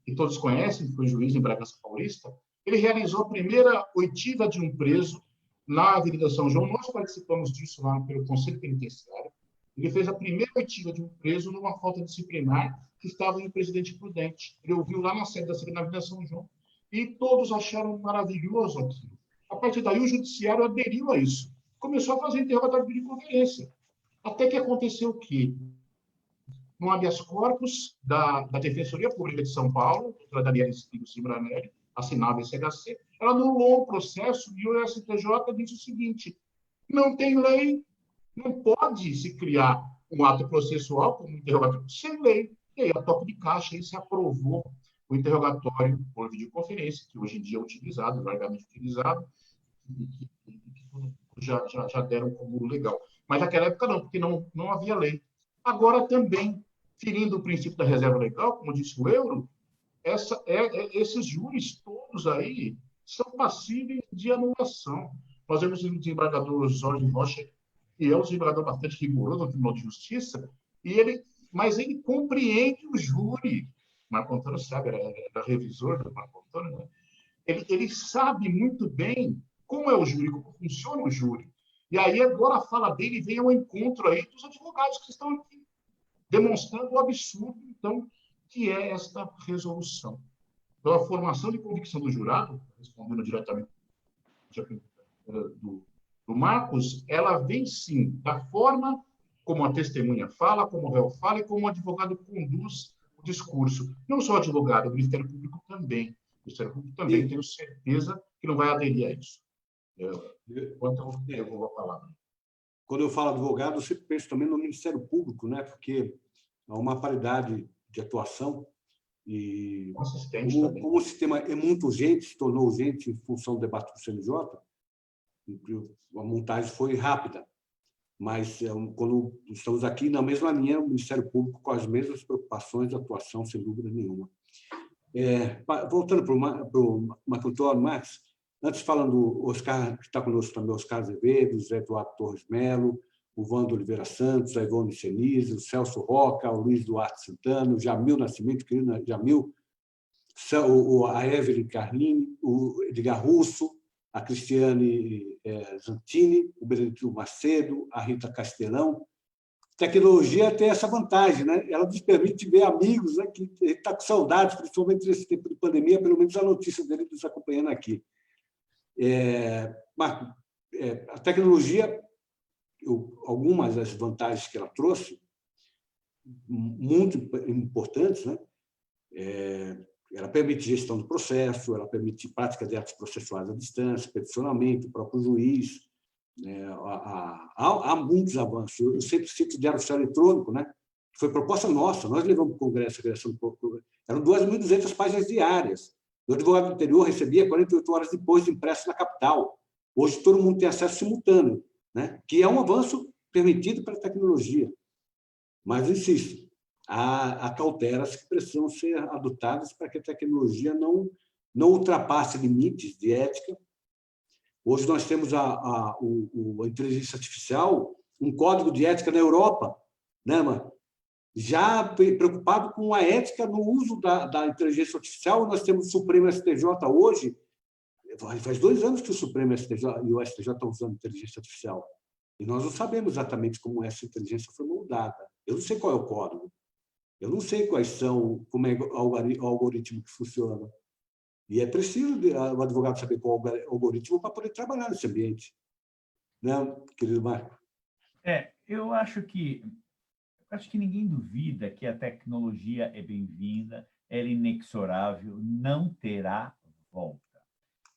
que todos conhecem, foi juiz em Bragança Paulista, ele realizou a primeira oitiva de um preso na Avenida São João. Nós participamos disso lá pelo Conselho Penitenciário. Ele fez a primeira oitiva de um preso numa falta disciplinar que estava em Presidente Prudente. Ele ouviu lá na sede da Avenida São João e todos acharam maravilhoso aquilo. A partir daí, o judiciário aderiu a isso. Começou a fazer interrogatório de videoconferência. Até que aconteceu o quê? No habeas corpus da Defensoria Pública de São Paulo, a doutora Daniela Simbranelli, assinava esse HC, ela anulou o processo e o STJ disse o seguinte: não tem lei, não pode se criar um ato processual como interrogatório sem lei. E aí, a toque de caixa, aí se aprovou o interrogatório por videoconferência, que hoje em dia é utilizado, largamente utilizado, e que já deram como legal. Mas naquela época não, porque não havia lei. Agora também, ferindo o princípio da reserva legal, como disse o Euro, esses júris todos aí são passíveis de anulação. Nós vemos o desembargador Jorge Rocha, que é um desembargador bastante rigoroso no Tribunal de Justiça, mas ele compreende o júri. Marco Antônio sabe, era revisor do Marco Antônio, né? Ele sabe muito bem como é o júri, como funciona o júri. E aí, agora, a fala dele vem ao encontro aí dos advogados que estão aqui, demonstrando o absurdo, então, que é esta resolução. Então, a formação de convicção do jurado, respondendo diretamente do Marcos, ela vem, sim, da forma como a testemunha fala, como o réu fala e como o advogado conduz o discurso. Não só o advogado, o Ministério Público também. O Ministério Público também, tenho certeza que não vai aderir a isso. Enquanto eu vou falar. Quando eu falo advogado, eu sempre penso também no Ministério Público, né? Porque há uma paridade de atuação e como o sistema é muito urgente, se tornou urgente em função do debate do CNJ, a montagem foi rápida. Mas quando estamos aqui na mesma linha, o Ministério Público com as mesmas preocupações de atuação, sem dúvida nenhuma. Voltando para o Marco Antônio Marques, antes falando do Oscar, que está conosco também, Oscar Azevedo, Zé Eduardo Torres Melo, o Wando Oliveira Santos, a Ivone Senise, o Celso Roca, o Luiz Duarte Santana, o Jamil Nascimento, querido Jamil, a Evelyn Carlini, o Edgar Russo, a Cristiane Zantini, o Benedito Macedo, a Rita Castelão. Tecnologia tem essa vantagem, né? Ela nos permite ver amigos, né, que está com saudades, principalmente nesse tempo de pandemia, pelo menos a notícia dele nos acompanhando aqui. Marco, a tecnologia, algumas das vantagens que ela trouxe, muito importantes, né? Ela permite gestão do processo, ela permite prática de atos processuais à distância, peticionamento, o próprio juiz. Há muitos avanços. Eu sempre cito o Diário Oficial Eletrônico, né? Que foi proposta nossa, nós levamos para o Congresso a criação do... Eram 2.200 páginas diárias. O advogado do interior recebia 48 horas depois de impresso na capital. Hoje todo mundo tem acesso simultâneo, né? Que é um avanço permitido pela tecnologia. Mas, insisto, há cautelas que precisam ser adotadas para que a tecnologia não ultrapasse limites de ética. Hoje nós temos a inteligência artificial, um código de ética na Europa, né, mano? Já preocupado com a ética no uso da inteligência artificial. Nós temos o Supremo STJ hoje, faz 2 anos que o Supremo STJ e o STJ estão usando inteligência artificial, e nós não sabemos exatamente como essa inteligência foi moldada. Eu não sei qual é o código, eu não sei quais são, como é o algoritmo que funciona. E é preciso o advogado saber qual é o algoritmo para poder trabalhar nesse ambiente. Né, querido Marco? Eu acho que ninguém duvida que a tecnologia é bem-vinda, ela é inexorável, não terá volta.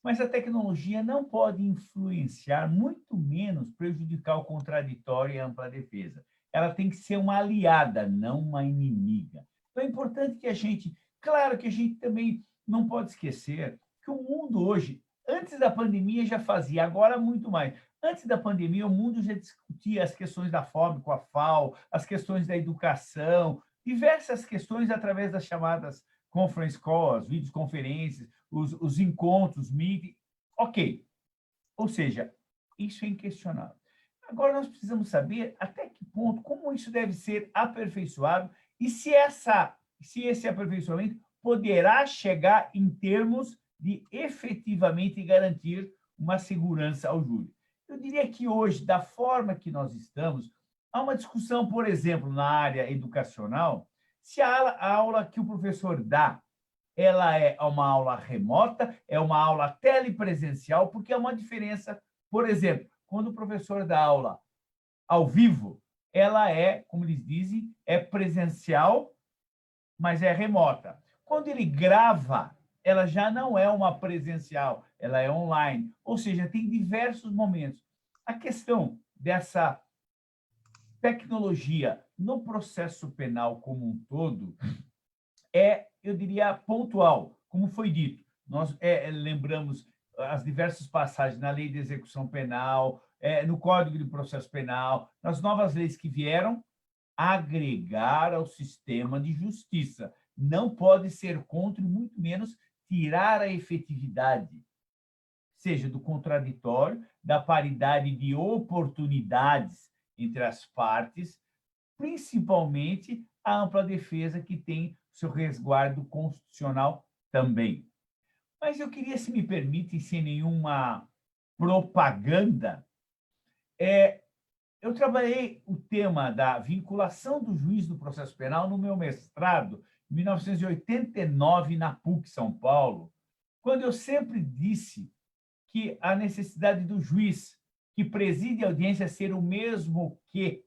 Mas a tecnologia não pode influenciar, muito menos prejudicar o contraditório e a ampla defesa. Ela tem que ser uma aliada, não uma inimiga. Então, é importante que a gente... Claro que a gente também não pode esquecer que o mundo hoje, antes da pandemia já fazia, agora muito mais. Antes da pandemia, o mundo já discutia as questões da fome com a FAO, as questões da educação, diversas questões através das chamadas conference calls, videoconferências, os encontros, meeting. Ok. Ou seja, isso é inquestionável. Agora, nós precisamos saber até que ponto, como isso deve ser aperfeiçoado e se esse aperfeiçoamento poderá chegar em termos de efetivamente garantir uma segurança ao júri. Eu diria que hoje, da forma que nós estamos, há uma discussão, por exemplo, na área educacional, se a aula que o professor dá, ela é uma aula remota, é uma aula telepresencial, porque há uma diferença. Por exemplo, quando o professor dá aula ao vivo, ela é, como eles dizem, é presencial, mas é remota. Quando ele grava, ela já não é uma presencial, ela é online. Ou seja, tem diversos momentos. A questão dessa tecnologia no processo penal como um todo é, eu diria, pontual, como foi dito. Nós lembramos as diversas passagens na Lei de Execução Penal, no Código de Processo Penal, nas novas leis que vieram agregar ao sistema de justiça. Não pode ser contra e muito menos tirar a efetividade, seja do contraditório, da paridade de oportunidades entre as partes, principalmente a ampla defesa que tem seu resguardo constitucional também. Mas eu queria, se me permitem, sem nenhuma propaganda, eu trabalhei o tema da vinculação do juiz do processo penal no meu mestrado, em 1989, na PUC São Paulo, quando eu sempre disse que a necessidade do juiz que preside a audiência ser o mesmo que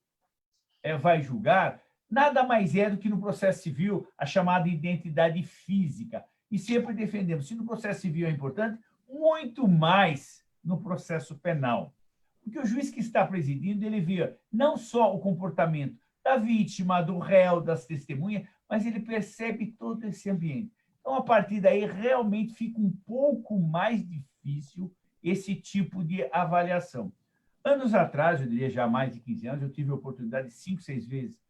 vai julgar, nada mais é do que no processo civil a chamada identidade física. E sempre defendemos, se no processo civil é importante, muito mais no processo penal. Porque o juiz que está presidindo, ele vê não só o comportamento da vítima, do réu, das testemunhas, mas ele percebe todo esse ambiente. Então, a partir daí, realmente fica um pouco mais difícil esse tipo de avaliação. Anos atrás, eu diria já há mais de 15 anos, eu tive a oportunidade de 5, 6 vezes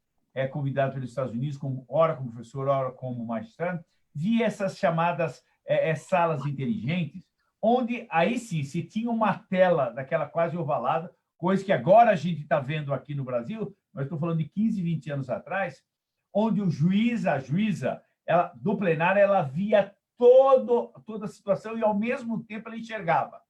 convidado pelos Estados Unidos, ora como professor, ora como magistrado, vi essas chamadas salas inteligentes, onde aí sim se tinha uma tela daquela quase ovalada, coisa que agora a gente está vendo aqui no Brasil, mas estou falando de 15, 20 anos atrás, onde o juiz, a juíza, do plenário, ela via toda a situação e, ao mesmo tempo, ela enxergava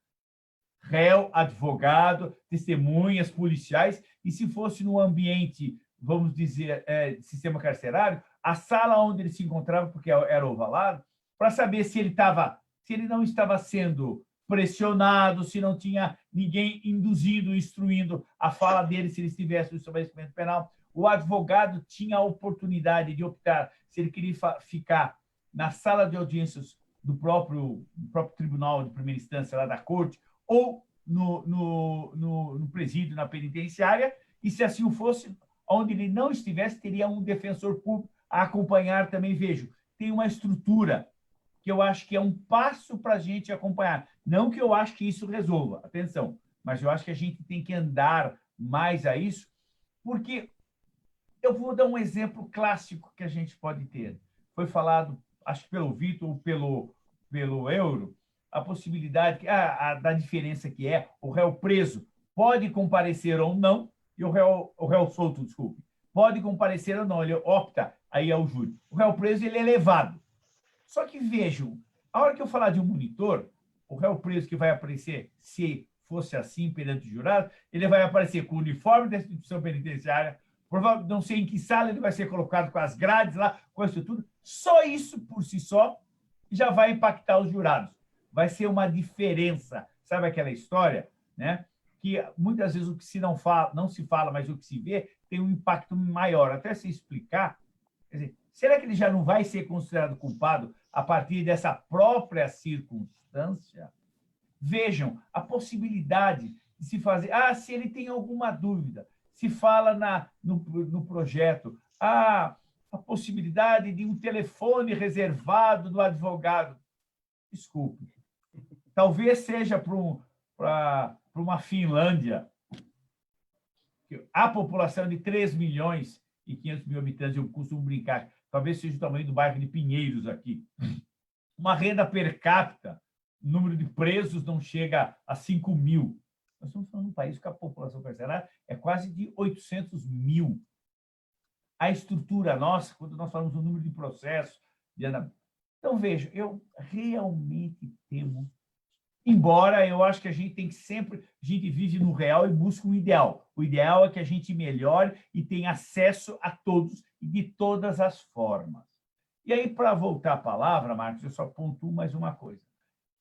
réu, advogado, testemunhas, policiais, e se fosse no ambiente, vamos dizer, sistema carcerário, a sala onde ele se encontrava, porque era ovalado, para saber se ele não estava sendo pressionado, se não tinha ninguém induzindo, instruindo a fala dele, se ele estivesse no estabelecimento penal. o advogado tinha a oportunidade de optar se ele queria ficar na sala de audiências do próprio tribunal de primeira instância, lá da corte, ou no presídio, na penitenciária, e se assim fosse, onde ele não estivesse, teria um defensor público a acompanhar também. Vejo, tem uma estrutura que eu acho que é um passo para a gente acompanhar. Não que eu acho que isso resolva, atenção, mas eu acho que a gente tem que andar mais a isso, porque eu vou dar um exemplo clássico que a gente pode ter. Foi falado, acho que pelo Vitor ou pelo Euro, a possibilidade da diferença que é o réu preso pode comparecer ou não, e o réu solto, desculpe, pode comparecer ou não, ele opta aí ao júri. O réu preso ele é levado. Só que vejam, a hora que eu falar de um monitor, o réu preso que vai aparecer, se fosse assim perante o jurado, ele vai aparecer com o uniforme da instituição penitenciária, provavelmente não sei em que sala ele vai ser colocado, com as grades lá, com isso tudo. Só isso por si só já vai impactar os jurados. Vai ser uma diferença. Sabe aquela história, né? Que muitas vezes o que não se fala, mas o que se vê tem um impacto maior. Até se explicar, quer dizer, será que ele já não vai ser considerado culpado a partir dessa própria circunstância? Vejam, a possibilidade de se fazer... se ele tem alguma dúvida, se fala no projeto, a possibilidade de um telefone reservado do advogado. Desculpe. Talvez seja para uma Finlândia, a população de 3 milhões e 500 mil habitantes, eu costumo brincar, talvez seja o tamanho do bairro de Pinheiros aqui. Uma renda per capita, o número de presos não chega a 5 mil. Nós estamos falando de um país que a população carcerária é quase de 800 mil. A estrutura nossa, quando nós falamos do número de processos... Então, veja, eu realmente temo, embora eu acho que a gente tem que sempre... A gente vive no real e busca um ideal. O ideal é que a gente melhore e tenha acesso a todos e de todas as formas. E aí, para voltar à palavra, Marcos, eu só pontuo mais uma coisa.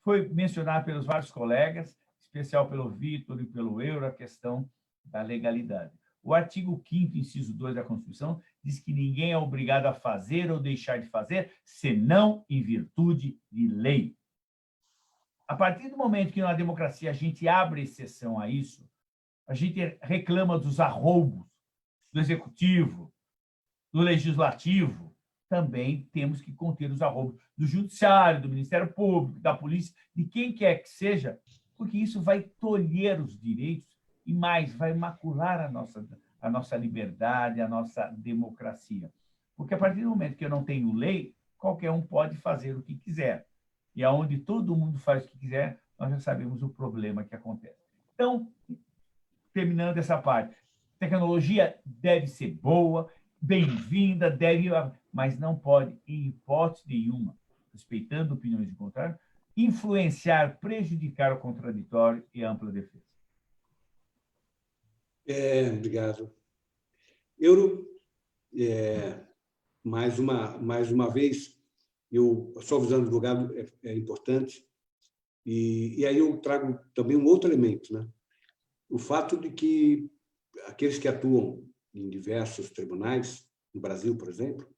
Foi mencionado pelos vários colegas, em especial pelo Vitor e pelo Euro, a questão da legalidade. O artigo 5º, inciso 2 da Constituição, diz que ninguém é obrigado a fazer ou deixar de fazer, senão em virtude de lei. A partir do momento que na democracia a gente abre exceção a isso, a gente reclama dos arroubos do executivo, do legislativo, também temos que conter os arroubos do judiciário, do Ministério Público, da polícia, de quem quer que seja, porque isso vai tolher os direitos e mais, vai macular a nossa liberdade, a nossa democracia. Porque a partir do momento que eu não tenho lei, qualquer um pode fazer o que quiser. E aonde todo mundo faz o que quiser, nós já sabemos o problema que acontece. Então, terminando essa parte, tecnologia deve ser boa, bem-vinda, mas não pode, em hipótese nenhuma, respeitando opiniões de contrário, influenciar, prejudicar o contraditório e a ampla defesa. Obrigado. Euro, mais uma vez, só avisando o advogado é importante, e aí eu trago também um outro elemento, né? O fato de que aqueles que atuam em diversos tribunais, no Brasil, por exemplo,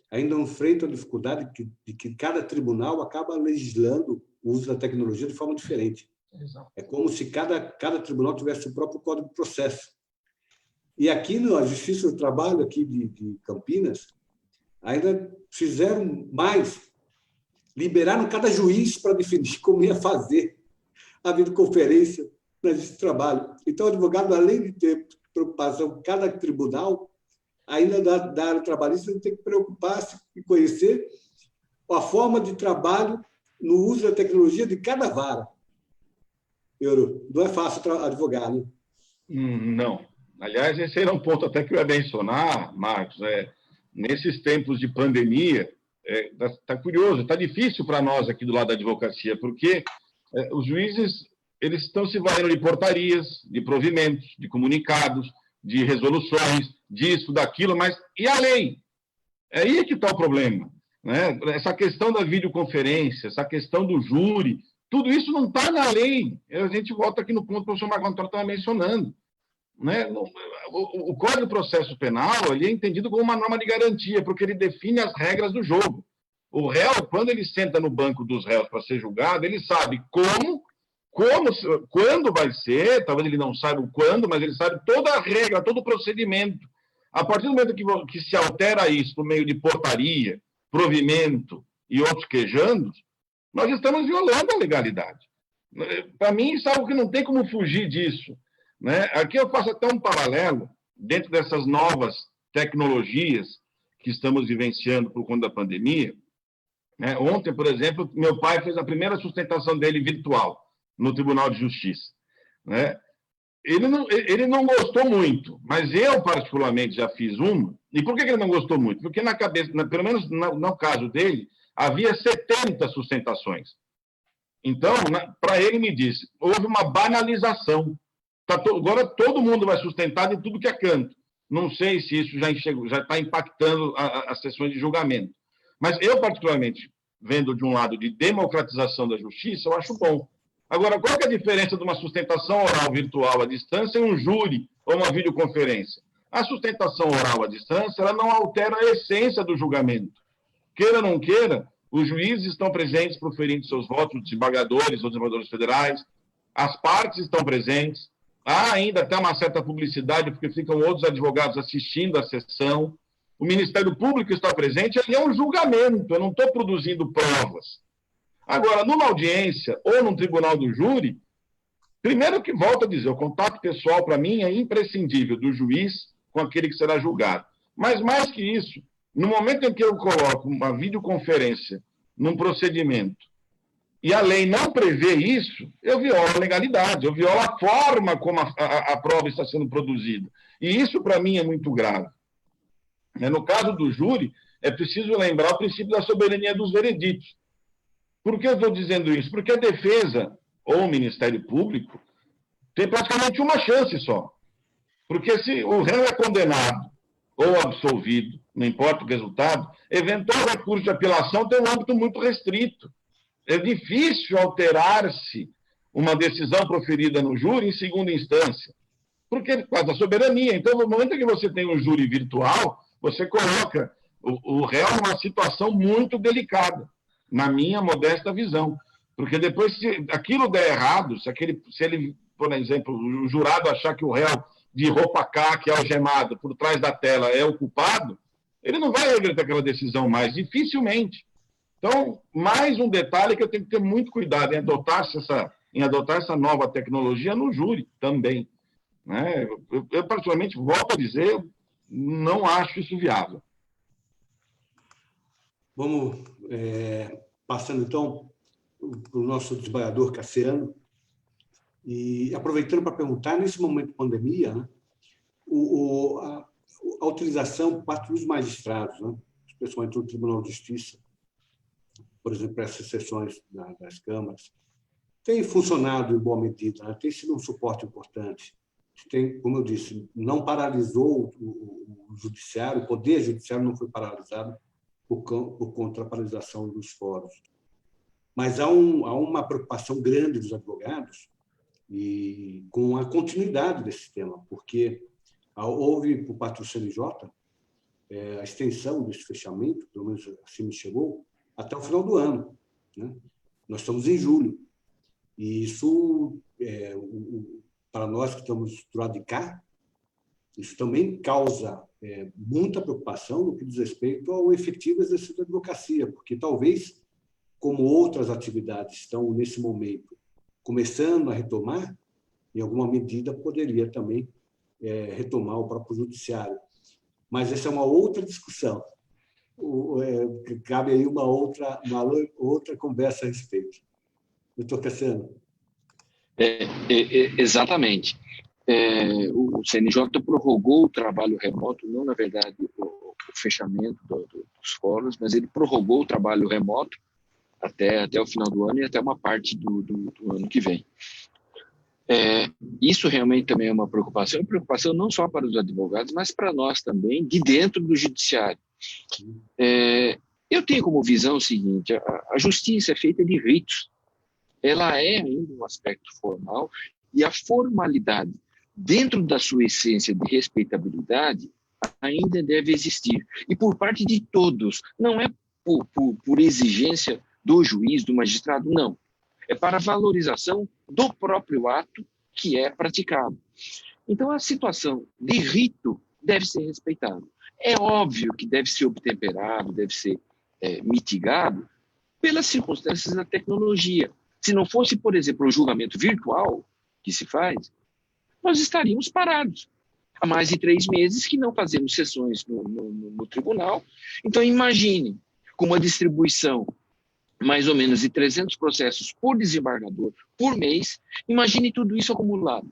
ainda enfrentam a dificuldade de que cada tribunal acaba legislando o uso da tecnologia de forma diferente. Exato. É como se cada tribunal tivesse o próprio código de processo. E aqui na Justiça do Trabalho aqui de Campinas, ainda fizeram mais, liberaram cada juiz para definir como ia fazer a videoconferência na Justiça do Trabalho. Então, o advogado, além de ter preocupação com cada tribunal, ainda da área trabalhista, tem que preocupar-se e conhecer a forma de trabalho no uso da tecnologia de cada vara. Não é fácil advogar, né? Não. Aliás, esse era um ponto até que eu ia mencionar, Marcos. Nesses tempos de pandemia, está curioso, está difícil para nós aqui do lado da advocacia, porque os juízes eles estão se valendo de portarias, de provimentos, de comunicados, de resoluções, disso, daquilo, mas e a lei? É aí que está o problema, né? Essa questão da videoconferência, essa questão do júri, tudo isso não está na lei. A gente volta aqui no ponto que o professor Marco Antônio estava mencionando. né? O Código de Processo Penal ele é entendido como uma norma de garantia, porque ele define as regras do jogo. O réu, quando ele senta no banco dos réus para ser julgado, ele sabe quando vai ser, talvez ele não saiba o quando, mas ele sabe toda a regra, todo o procedimento. A partir do momento que se altera isso por meio de portaria, provimento e outros quejandos, nós estamos violando a legalidade. Para mim, isso é algo que não tem como fugir disso, né? Aqui eu faço até um paralelo, dentro dessas novas tecnologias que estamos vivenciando por conta da pandemia. Né? Ontem, por exemplo, meu pai fez a primeira sustentação dele virtual no Tribunal de Justiça. Né? Ele não gostou muito, mas eu, particularmente, já fiz uma. E por que ele não gostou muito? Porque na cabeça, pelo menos no caso dele, havia 70 sustentações. Então, para ele, me disse, houve uma banalização. Agora todo mundo vai sustentar de tudo que é canto. Não sei se isso já está impactando as sessões de julgamento. Mas eu, particularmente, vendo de um lado de democratização da justiça, eu acho bom. Agora, qual é a diferença de uma sustentação oral virtual à distância e um júri ou uma videoconferência? A sustentação oral à distância ela não altera a essência do julgamento. Queira ou não queira, os juízes estão presentes proferindo seus votos, os desembargadores ou desembargadores federais, as partes estão presentes, há ainda até uma certa publicidade, porque ficam outros advogados assistindo a sessão, o Ministério Público está presente, ali é um julgamento, eu não estou produzindo provas. Agora, numa audiência ou num tribunal do júri, primeiro que volto a dizer, o contato pessoal, para mim, é imprescindível do juiz com aquele que será julgado. Mas, mais que isso, no momento em que eu coloco uma videoconferência num procedimento e a lei não prevê isso, eu violo a legalidade, eu violo a forma como a prova está sendo produzida. E isso, para mim, é muito grave. No caso do júri, é preciso lembrar o princípio da soberania dos vereditos. Por que eu estou dizendo isso? Porque a defesa ou o Ministério Público tem praticamente uma chance só. Porque se o réu é condenado ou absolvido, não importa o resultado, eventual recurso de apelação tem um âmbito muito restrito. É difícil alterar-se uma decisão proferida no júri em segunda instância, porque por causa da soberania. Então, no momento em que você tem um júri virtual, você coloca o réu numa situação muito delicada, na minha modesta visão. Porque depois, se aquilo der errado, se ele, por exemplo, o jurado achar que o réu de roupa caque algemado por trás da tela é o culpado, ele não vai reverter aquela decisão mais, dificilmente. Então, mais um detalhe que eu tenho que ter muito cuidado em adotar essa nova tecnologia no júri também. Né? Eu, particularmente, volto a dizer, não acho isso viável. Vamos passando, então, para o nosso desembargador Cassiano, e aproveitando para perguntar, nesse momento de pandemia, né, a utilização por parte dos magistrados, né, especialmente do Tribunal de Justiça, por exemplo, para essas sessões das câmaras, tem funcionado em boa medida, né, tem sido um suporte importante. Tem, como eu disse, não paralisou o judiciário, o poder judiciário não foi paralisado por conta da paralisação dos fóruns. Mas há uma preocupação grande dos advogados e com a continuidade desse sistema, porque houve, por parte do CNJ, a extensão desse fechamento, pelo menos assim me chegou, até o final do ano. Né? Nós estamos em julho. E isso, para nós que estamos do lado de cá, isso também causa muita preocupação no que diz respeito ao efetivo exercício da advocacia, porque talvez, como outras atividades estão, nesse momento, começando a retomar, em alguma medida poderia também retomar o próprio judiciário. Mas essa é uma outra discussão. Cabe aí uma outra conversa a respeito. Doutor Cassiano. Exatamente. O CNJ prorrogou o trabalho remoto, não, na verdade, o fechamento dos fóruns, mas ele prorrogou o trabalho remoto até o final do ano e até uma parte do ano que vem. Isso realmente também é uma preocupação não só para os advogados, mas para nós também, de dentro do judiciário. Eu tenho como visão o seguinte, a justiça é feita de ritos, ela é ainda um aspecto formal, e a formalidade dentro da sua essência de respeitabilidade, ainda deve existir. E por parte de todos, não é por exigência do juiz, do magistrado, não. É para valorização do próprio ato que é praticado. Então, a situação de rito deve ser respeitada. É óbvio que deve ser obtemperado, deve ser mitigado pelas circunstâncias da tecnologia. Se não fosse, por exemplo, o julgamento virtual que se faz, nós estaríamos parados. Há mais de 3 meses que não fazemos sessões no tribunal. Então, imagine, com uma distribuição mais ou menos de 300 processos por desembargador por mês, imagine tudo isso acumulado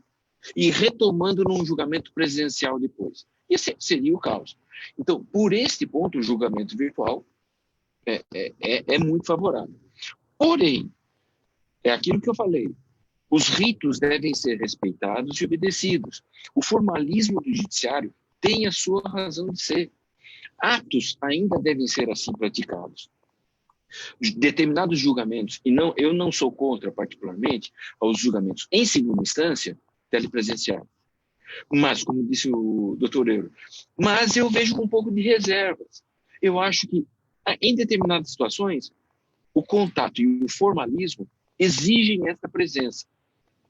e retomando num julgamento presencial depois. Esse seria o caos. Então, por este ponto, o julgamento virtual é muito favorável. Porém, é aquilo que eu falei, os ritos devem ser respeitados e obedecidos. O formalismo do judiciário tem a sua razão de ser. Atos ainda devem ser assim praticados. Determinados julgamentos, e eu não sou contra particularmente aos julgamentos em segunda instância telepresencial, mas, como disse o doutor Euro, mas eu vejo com um pouco de reservas. Eu acho que, em determinadas situações, o contato e o formalismo exigem essa presença.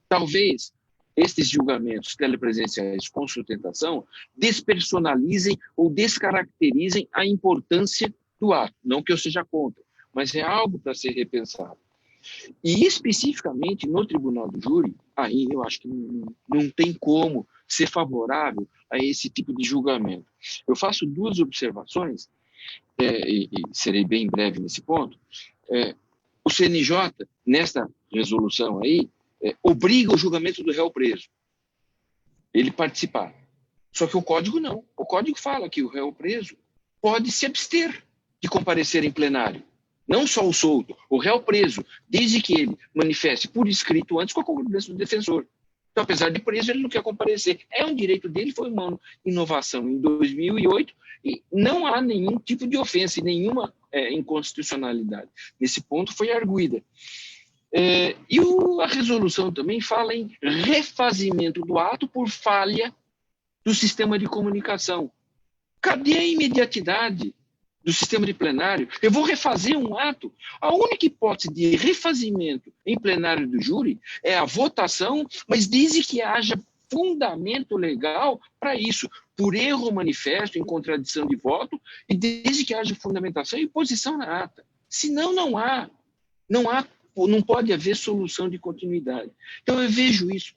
Talvez estes julgamentos telepresenciais com sustentação despersonalizem ou descaracterizem a importância do ato. Não que eu seja contra, mas é algo para ser repensado. E especificamente no tribunal do júri, aí eu acho que não tem como ser favorável a esse tipo de julgamento. Eu faço 2 observações, e serei bem breve nesse ponto. O CNJ, nesta resolução aí, obriga o julgamento do réu preso, ele participar. Só que o Código não. O Código fala que o réu preso pode se abster de comparecer em plenário. Não só o solto, o réu preso, desde que ele manifeste por escrito antes com a concordância do defensor. Então, apesar de preso, ele não quer comparecer. É um direito dele, foi uma inovação em 2008 e não há nenhum tipo de ofensa, nenhuma inconstitucionalidade. Nesse ponto foi arguida. E a resolução também fala em refazimento do ato por falha do sistema de comunicação. Cadê a imediatidade do sistema de plenário? Eu vou refazer um ato. A única hipótese de refazimento em plenário do júri é a votação, mas desde que haja fundamento legal para isso, por erro manifesto, em contradição de voto, e desde que haja fundamentação e posição na ata. Senão, não pode haver solução de continuidade. Então, eu vejo isso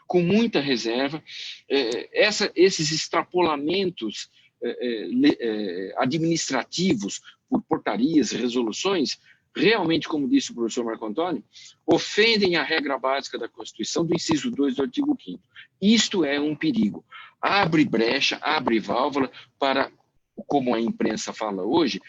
com muita reserva. Esses extrapolamentos administrativos por portarias, resoluções, realmente, como disse o professor Marco Antônio, ofendem a regra básica da Constituição do inciso 2 do artigo 5º. Isto é um perigo. Abre brecha, abre válvula para, como a imprensa fala hoje,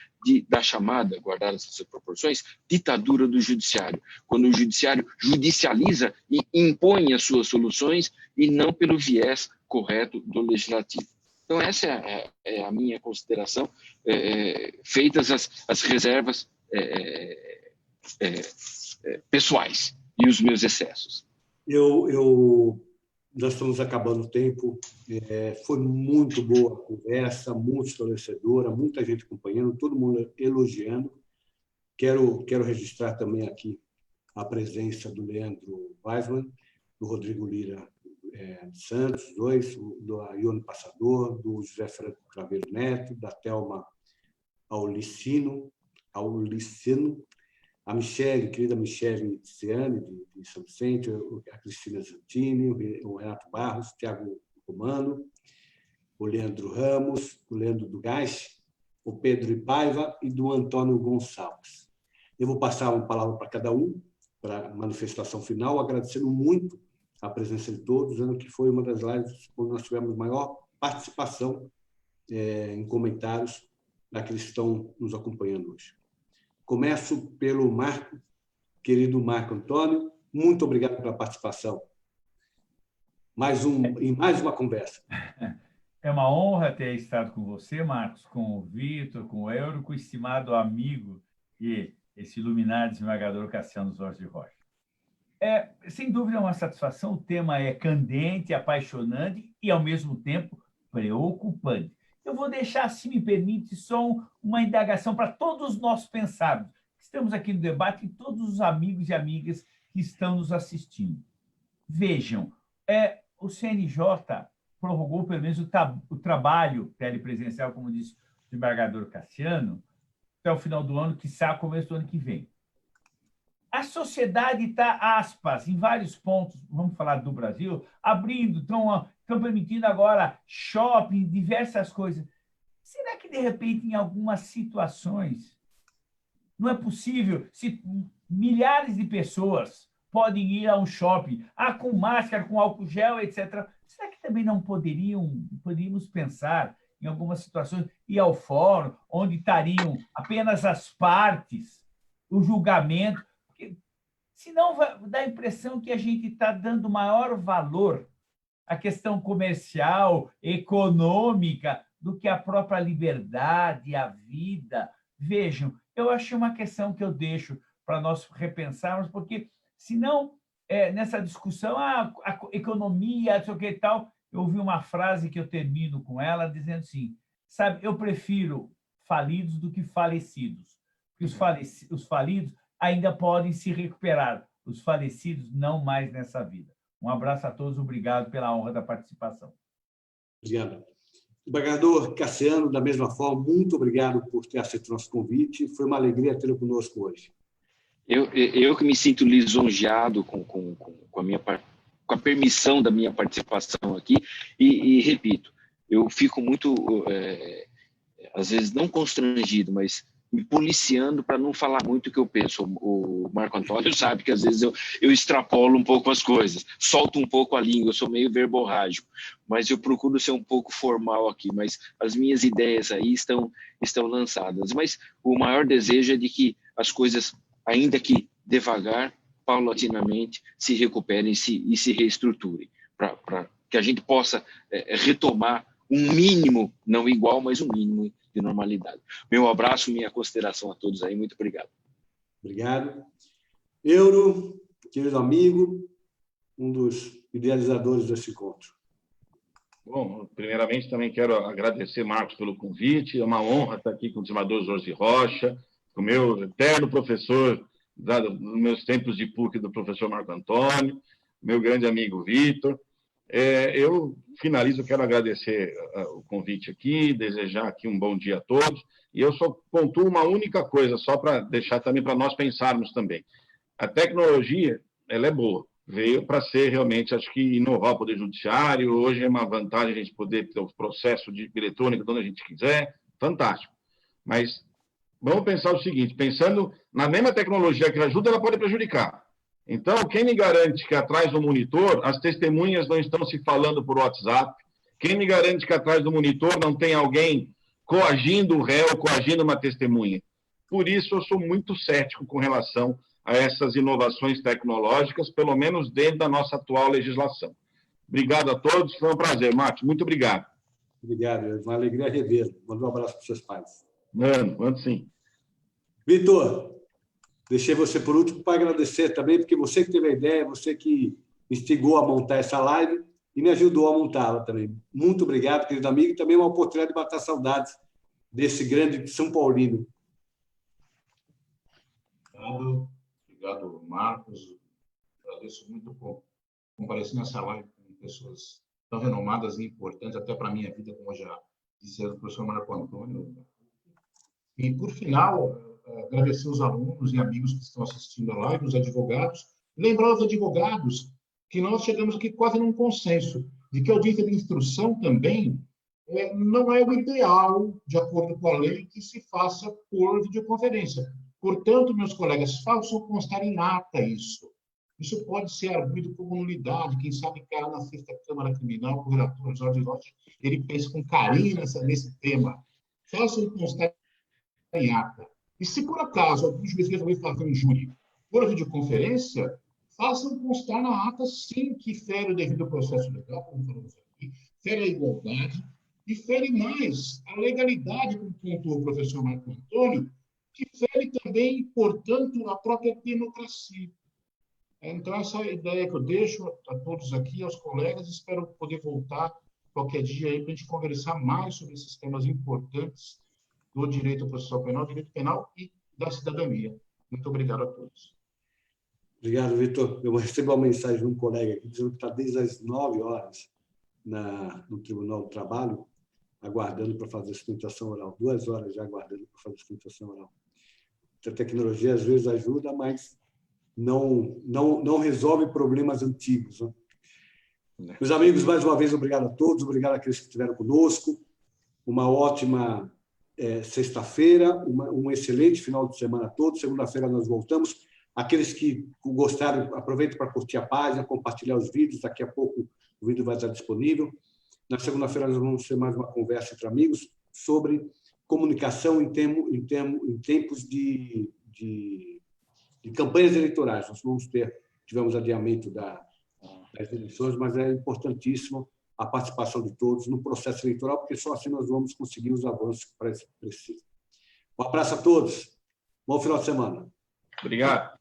da chamada, guardadas essas proporções, ditadura do judiciário, quando o judiciário judicializa e impõe as suas soluções e não pelo viés correto do legislativo. Então, essa é a minha consideração, feitas as reservas pessoais e os meus excessos. Nós estamos acabando o tempo. Foi muito boa a conversa, muito esclarecedora, muita gente acompanhando, todo mundo elogiando. Quero registrar também aqui a presença do Leandro Weisman, do Rodrigo Lira Santos, do Ione Passador, do José Franco Craveiro Neto, da Thelma Aulicino, a Michele, querida Michele Tiziane, de São Vicente, a Cristina Zantini, o Renato Barros, o Tiago Romano, o Leandro Ramos, o Leandro Dugaich, o Pedro Ipaiva e do Antônio Gonçalves. Eu vou passar uma palavra para cada um, para a manifestação final, agradecendo muito a presença de todos, dizendo que foi uma das lives onde nós tivemos maior participação em comentários daqueles que estão nos acompanhando hoje. Começo pelo querido Marco Antônio. Muito obrigado pela participação. Em mais uma conversa. É uma honra ter estado com você, Marcos, com o Vitor, com o Euro, com o estimado amigo e esse iluminado desembargador Cassiano Jorge Rocha. sem dúvida, é uma satisfação. O tema é candente, apaixonante e, ao mesmo tempo, preocupante. Eu vou deixar, se me permite, só uma indagação para todos nós pensarmos. Estamos aqui no debate e todos os amigos e amigas que estão nos assistindo. Vejam, o CNJ prorrogou, pelo menos, o trabalho telepresencial, como disse o desembargador Cassiano, até o final do ano, quiçá começo do ano que vem. A sociedade está, aspas, em vários pontos, vamos falar do Brasil, abrindo, estão permitindo agora shopping, diversas coisas. Será que, de repente, em algumas situações, não é possível, se milhares de pessoas podem ir a um shopping, com máscara, com álcool gel, etc., será que também não poderíamos pensar em algumas situações, ir ao fórum, onde estariam apenas as partes, o julgamento? Porque, senão dá a impressão que a gente está dando maior valor à questão comercial, econômica, do que a própria liberdade, a vida. Vejam, eu acho uma questão que eu deixo para nós repensarmos, porque, senão, nessa discussão, a economia, não sei o que e tal, eu ouvi uma frase que eu termino com ela, dizendo assim, sabe, eu prefiro falidos do que falecidos, porque os falidos ainda podem se recuperar, os falecidos não mais nessa vida. Um abraço a todos, obrigado pela honra da participação. Obrigado. Desembargador Cassiano, da mesma forma, muito obrigado por ter aceito o nosso convite. Foi uma alegria tê-lo conosco hoje. Eu que me sinto lisonjeado com a permissão da minha participação aqui e repito, eu fico muito, às vezes, não constrangido, mas me policiando para não falar muito o que eu penso. O Marco Antônio sabe que, às vezes, eu extrapolo um pouco as coisas, solto um pouco a língua, eu sou meio verborrágico, mas eu procuro ser um pouco formal aqui, mas as minhas ideias aí estão lançadas. Mas o maior desejo é de que as coisas, ainda que devagar, paulatinamente, se recuperem e se reestruturem, para que a gente possa retomar um mínimo, não igual, mas um mínimo de normalidade. Meu abraço, minha consideração a todos aí. Muito obrigado. Obrigado. Euro, querido amigo, um dos idealizadores desse encontro. Bom, primeiramente também quero agradecer, Marcos, pelo convite. É uma honra estar aqui com o desembargador Jorge Rocha, com o meu eterno professor, nos meus tempos de PUC, do professor Marco Antônio, meu grande amigo Vitor. Eu finalizo, quero agradecer o convite aqui, desejar aqui um bom dia a todos, e eu só pontuo uma única coisa, só para deixar também para nós pensarmos também. A tecnologia, ela é boa, veio para ser realmente, acho que inovar o Poder Judiciário, hoje é uma vantagem a gente poder ter o processo de eletrônico onde a gente quiser, fantástico. Mas vamos pensar o seguinte, pensando na mesma tecnologia que ajuda, ela pode prejudicar. Então, quem me garante que atrás do monitor as testemunhas não estão se falando por WhatsApp? Quem me garante que atrás do monitor não tem alguém coagindo o réu, coagindo uma testemunha? Por isso, eu sou muito cético com relação a essas inovações tecnológicas, pelo menos dentro da nossa atual legislação. Obrigado a todos, foi um prazer, Marcos, muito obrigado. Obrigado, é uma alegria revê-lo. Manda um abraço para os seus pais. Mano sim. Vitor, deixei você por último para agradecer também, porque você que teve a ideia, você que instigou a montar essa live e me ajudou a montá-la também. Muito obrigado, querido amigo, e também uma oportunidade de matar saudades desse grande São Paulino. Obrigado, Marcos. Agradeço muito por comparecer nessa live com pessoas tão renomadas e importantes, até para a minha vida, como já disse o professor Marco Antônio. E, por final, agradecer os alunos e amigos que estão assistindo a live, os advogados, lembrar aos advogados que nós chegamos aqui quase num consenso de que a audiência de instrução também não é o ideal, de acordo com a lei, que se faça por videoconferência. Portanto, meus colegas, façam constar em ata isso. Isso pode ser arguído como nulidade. Quem sabe que na sexta Câmara Criminal, o relator Jorge Rocha, ele pensa com carinho nesse tema. Façam constar em ata. E se, por acaso, algum juiz resolver fazer um júri por videoconferência, façam constar na ata, sim, que fere o devido processo legal, como falamos aqui, fere a igualdade e fere mais a legalidade, como pontuou o professor Marco Antônio, que fere também, portanto, a própria democracia. Então, essa é a ideia que eu deixo a todos aqui, aos colegas. Espero poder voltar qualquer dia aí para a gente conversar mais sobre esses temas importantes do direito processual penal, direito penal e da cidadania. Muito obrigado a todos. Obrigado, Vitor. Eu recebi uma mensagem de um colega aqui dizendo que está desde as 9 horas no Tribunal do Trabalho, aguardando para fazer a sustentação oral. 2 horas já aguardando para fazer a sustentação oral. A tecnologia, às vezes, ajuda, mas não resolve problemas antigos. Né? Meus amigos, mais uma vez, obrigado a todos, obrigado àqueles que estiveram conosco. Uma ótima sexta-feira, um excelente final de semana a todos. Segunda-feira nós voltamos. Aqueles que gostaram, aproveitem para curtir a página, compartilhar os vídeos. Daqui a pouco o vídeo vai estar disponível. Na segunda-feira nós vamos ter mais uma conversa entre amigos sobre comunicação em tempos de campanhas eleitorais. Nós tivemos adiamento das eleições, mas é importantíssimo a participação de todos no processo eleitoral, porque só assim nós vamos conseguir os avanços que precisam. Um abraço a todos. Bom final de semana. Obrigado.